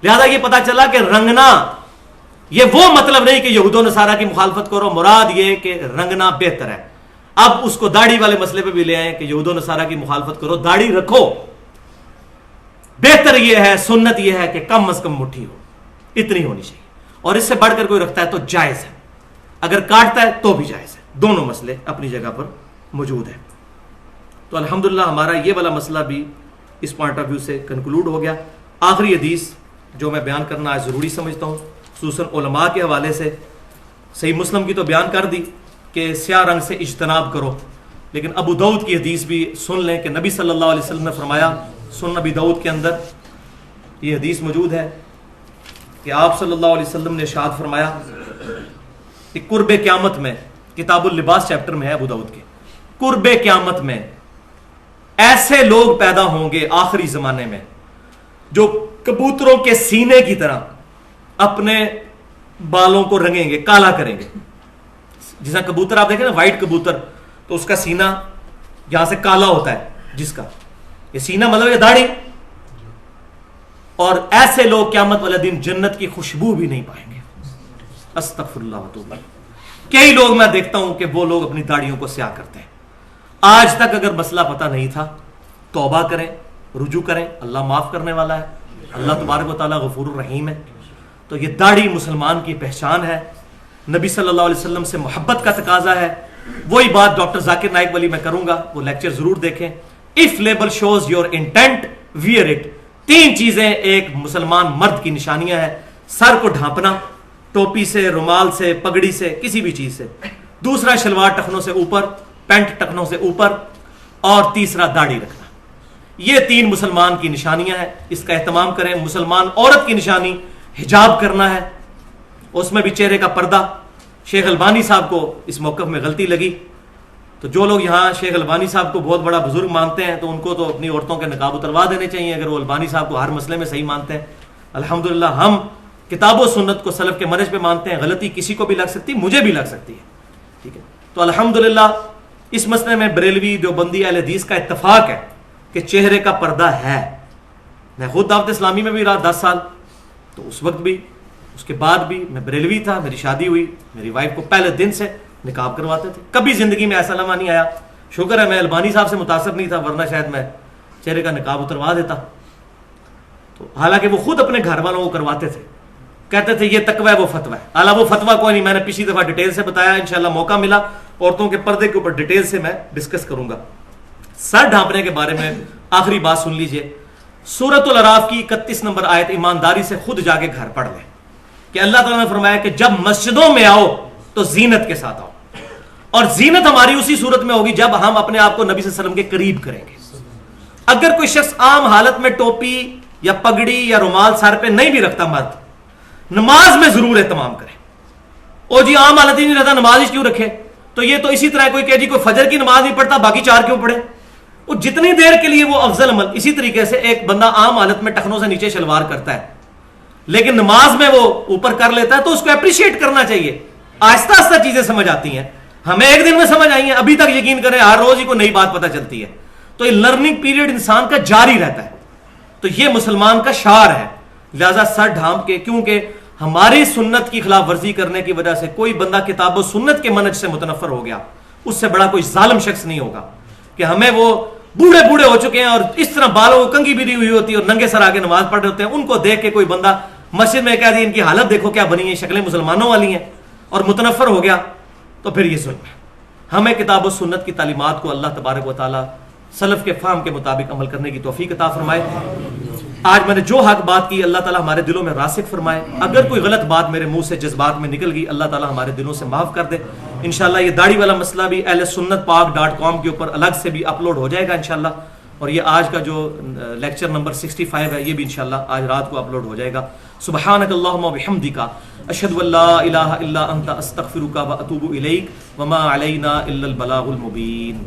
لہذا یہ پتا چلا کہ رنگنا یہ وہ مطلب نہیں کہ یہود و نصارہ کی مخالفت کرو، مراد یہ کہ رنگنا بہتر ہے۔ اب اس کو داڑھی والے مسئلے پہ بھی لے آئیں کہ یہود و نصارہ کی مخالفت کرو، داڑھی رکھو، بہتر یہ ہے، سنت یہ ہے کہ کم از کم مٹھی ہو، اتنی ہونی چاہیے، اور اس سے بڑھ کر کوئی رکھتا ہے تو جائز ہے، اگر کاٹتا ہے تو بھی جائز ہے، دونوں مسئلے اپنی جگہ پر موجود ہیں۔ تو الحمدللہ ہمارا یہ والا مسئلہ بھی اس پوائنٹ آف ویو سے کنکلوڈ ہو گیا۔ آخری حدیث جو میں بیان کرنا آج ضروری سمجھتا ہوں، خصوصاً علماء کے حوالے سے، صحیح مسلم کی تو بیان کر دی کہ سیاہ رنگ سے اجتناب کرو، لیکن ابو داؤد کی حدیث بھی سن لیں کہ نبی صلی اللہ علیہ وسلم نے فرمایا، سنن ابی داؤد کے اندر یہ حدیث موجود ہے کہ آپ صلی اللہ علیہ وسلم نے ارشاد فرمایا کہ قرب قیامت میں، کتاب اللباس چیپٹر میں ہے ابو داؤد کے، قرب قیامت میں ایسے لوگ پیدا ہوں گے آخری زمانے میں جو کبوتروں کے سینے کی طرح اپنے بالوں کو رنگیں گے، کالا کریں گے۔ جیسا کبوتر آپ دیکھیں نا، وائٹ کبوتر، تو اس کا سینہ یہاں سے کالا ہوتا ہے، جس کا یہ سینہ مطلب یہ داڑھی، اور ایسے لوگ قیامت والے دن جنت کی خوشبو بھی نہیں پائیں گے۔ استغفر اللہ وتوب الیہ۔ کئی لوگ میں دیکھتا ہوں کہ وہ لوگ اپنی داڑھیوں کو سیاہ کرتے ہیں۔ آج تک اگر مسئلہ پتہ نہیں تھا، توبہ کریں، رجوع کریں، اللہ معاف کرنے والا ہے، اللہ تبارک و تعالیٰ غفور الرحیم ہے۔ تو یہ داڑھی مسلمان کی پہچان ہے، نبی صلی اللہ علیہ وسلم سے محبت کا تقاضا ہے۔ وہی بات ڈاکٹر ذاکر نائک والی میں کروں گا، وہ لیکچر ضرور دیکھیں۔ If label shows your intent wear it. 3 چیزیں ایک مسلمان مرد کی نشانیاں ہیں: سر کو ڈھانپنا، ٹوپی سے، رومال سے، پگڑی سے، کسی بھی چیز سے، دوسرا شلوار ٹخنوں سے اوپر، پینٹ ٹخنوں سے اوپر، اور تیسرا داڑھی رکھنا۔ یہ 3 مسلمان کی نشانیاں ہیں، اس کا اہتمام کریں۔ مسلمان عورت کی نشانی حجاب کرنا ہے، اس میں بھی چہرے کا پردہ۔ شیخ البانی صاحب کو اس موقف میں غلطی لگی، تو جو لوگ یہاں شیخ البانی صاحب کو بہت بڑا بزرگ مانتے ہیں تو ان کو تو اپنی عورتوں کے نقاب اتروا دینے چاہیے، اگر وہ البانی صاحب کو ہر مسئلے میں صحیح مانتے ہیں۔ الحمدللہ ہم کتاب و سنت کو سلف کے منہج پہ مانتے ہیں، غلطی کسی کو بھی لگ سکتی، مجھے بھی لگ سکتی ہے، ٹھیک ہے۔ تو الحمدللہ اس مسئلے میں بریلوی دیوبندی اہل حدیث کا اتفاق ہے کہ چہرے کا پردہ ہے۔ میں خود دعوت اسلامی میں بھی رہا 10 سال، تو اس وقت بھی اس کے بعد بھی میں بریلوی تھا، میری شادی ہوئی، میری وائف کو پہلے دن سے نقاب کرواتے تھے، کبھی زندگی میں ایسا لمحہ نہیں آیا، شکر ہے میں البانی صاحب سے متاثر نہیں تھا، ورنہ شاید میں چہرے کا نقاب اتروا دیتا. تو حالانکہ وہ خود اپنے گھر والوں کو کرواتے تھے، کہتے تھے یہ تقوی ہے وہ فتویٰ ہے. حالانکہ وہ فتویٰ کوئی نہیں، میں نے پچھلی دفعہ ڈیٹیل سے بتایا، انشاءاللہ موقع ملا عورتوں کے پردے کے اوپر ڈیٹیل سے میں ڈسکس کروں گا. سر ڈھانپنے کے بارے میں آخری بات سن لیجئے. سورۃ الاعراف کی 31 نمبر آیت ایمانداری سے خود جا کے گھر پڑھ لیں کہ اللہ تعالیٰ نے فرمایا کہ جب مسجدوں میں آؤ تو زینت کے ساتھ آؤ، اور زینت ہماری اسی صورت میں ہوگی جب ہم اپنے آپ کو نبی صلی اللہ علیہ وسلم کے قریب کریں گے. اگر کوئی شخص عام حالت میں ٹوپی یا پگڑی یا رومال سر پہ نہیں بھی رکھتا، مرد نماز میں ضرور اہتمام کرے. او جی عام حالت ہی نہیں رہتا، نماز ہی کیوں رکھے؟ تو یہ تو اسی طرح کوئی کہ جی کوئی فجر کی نماز نہیں پڑھتا باقی 4 کیوں پڑھے؟ وہ جتنی دیر کے لیے وہ افضل عمل. اسی طریقے سے ایک بندہ عام حالت میں ٹخنوں سے نیچے شلوار کرتا ہے لیکن نماز میں وہ اوپر کر لیتا ہے تو اس کو اپریشیٹ کرنا چاہیے. آہستہ آہستہ چیزیں سمجھ آتی ہیں، ہمیں ایک دن میں سمجھ آئی ہیں، ابھی تک یقین کریں ہر روز ہی کوئی نئی بات پتہ چلتی ہے. تو یہ لرننگ پیریڈ انسان کا جاری رہتا ہے. تو یہ مسلمان کا شعار ہے. لہذا سر ڈھانپ کے، کیونکہ ہماری سنت کی خلاف ورزی کرنے کی وجہ سے کوئی بندہ کتاب و سنت کے منہج سے متنفر ہو گیا، اس سے بڑا کوئی ظالم شخص نہیں ہوگا کہ ہمیں وہ بوڑھے بوڑھے ہو چکے ہیں اور اس طرح بالوں کو کنگھی بھی ہوئی ہوتی ہے اور ننگے سر آگے نماز پڑھ رہے ہوتے ہیں، ان کو دیکھ کے کوئی بندہ مسجد میں کہہ دی ان کی حالت دیکھو کیا بنی ہے، شکلیں مسلمانوں والی ہیں، اور متنفر ہو گیا، تو پھر یہ ظلم ہے. ہمیں کتاب و سنت کی تعلیمات کو اللہ تبارک و تعالی سلف کے فہم کے مطابق عمل کرنے کی توفیق عطا فرمائے. آج میں نے جو حق بات کی اللہ تعالیٰ ہمارے دلوں میں راسخ فرمائے. اگر کوئی غلط بات میرے منہ سے جذبات میں نکل گئی اللہ تعالیٰ ہمارے دلوں سے معاف کر دے. انشاءاللہ یہ داڑھی والا مسئلہ بھی اہل سنت پاک .com کے اوپر الگ سے بھی اپلوڈ ہو جائے گا انشاءاللہ. اور یہ آج کا جو لیکچر نمبر 65 ہے یہ بھی انشاءاللہ آج رات کو اپلوڈ ہو جائے گا. سبحانک اللہم و بحمدک اشہد ان لا الہ الا انت استغفرک و اتوب الیک وما علینا الا البلاغ المبین.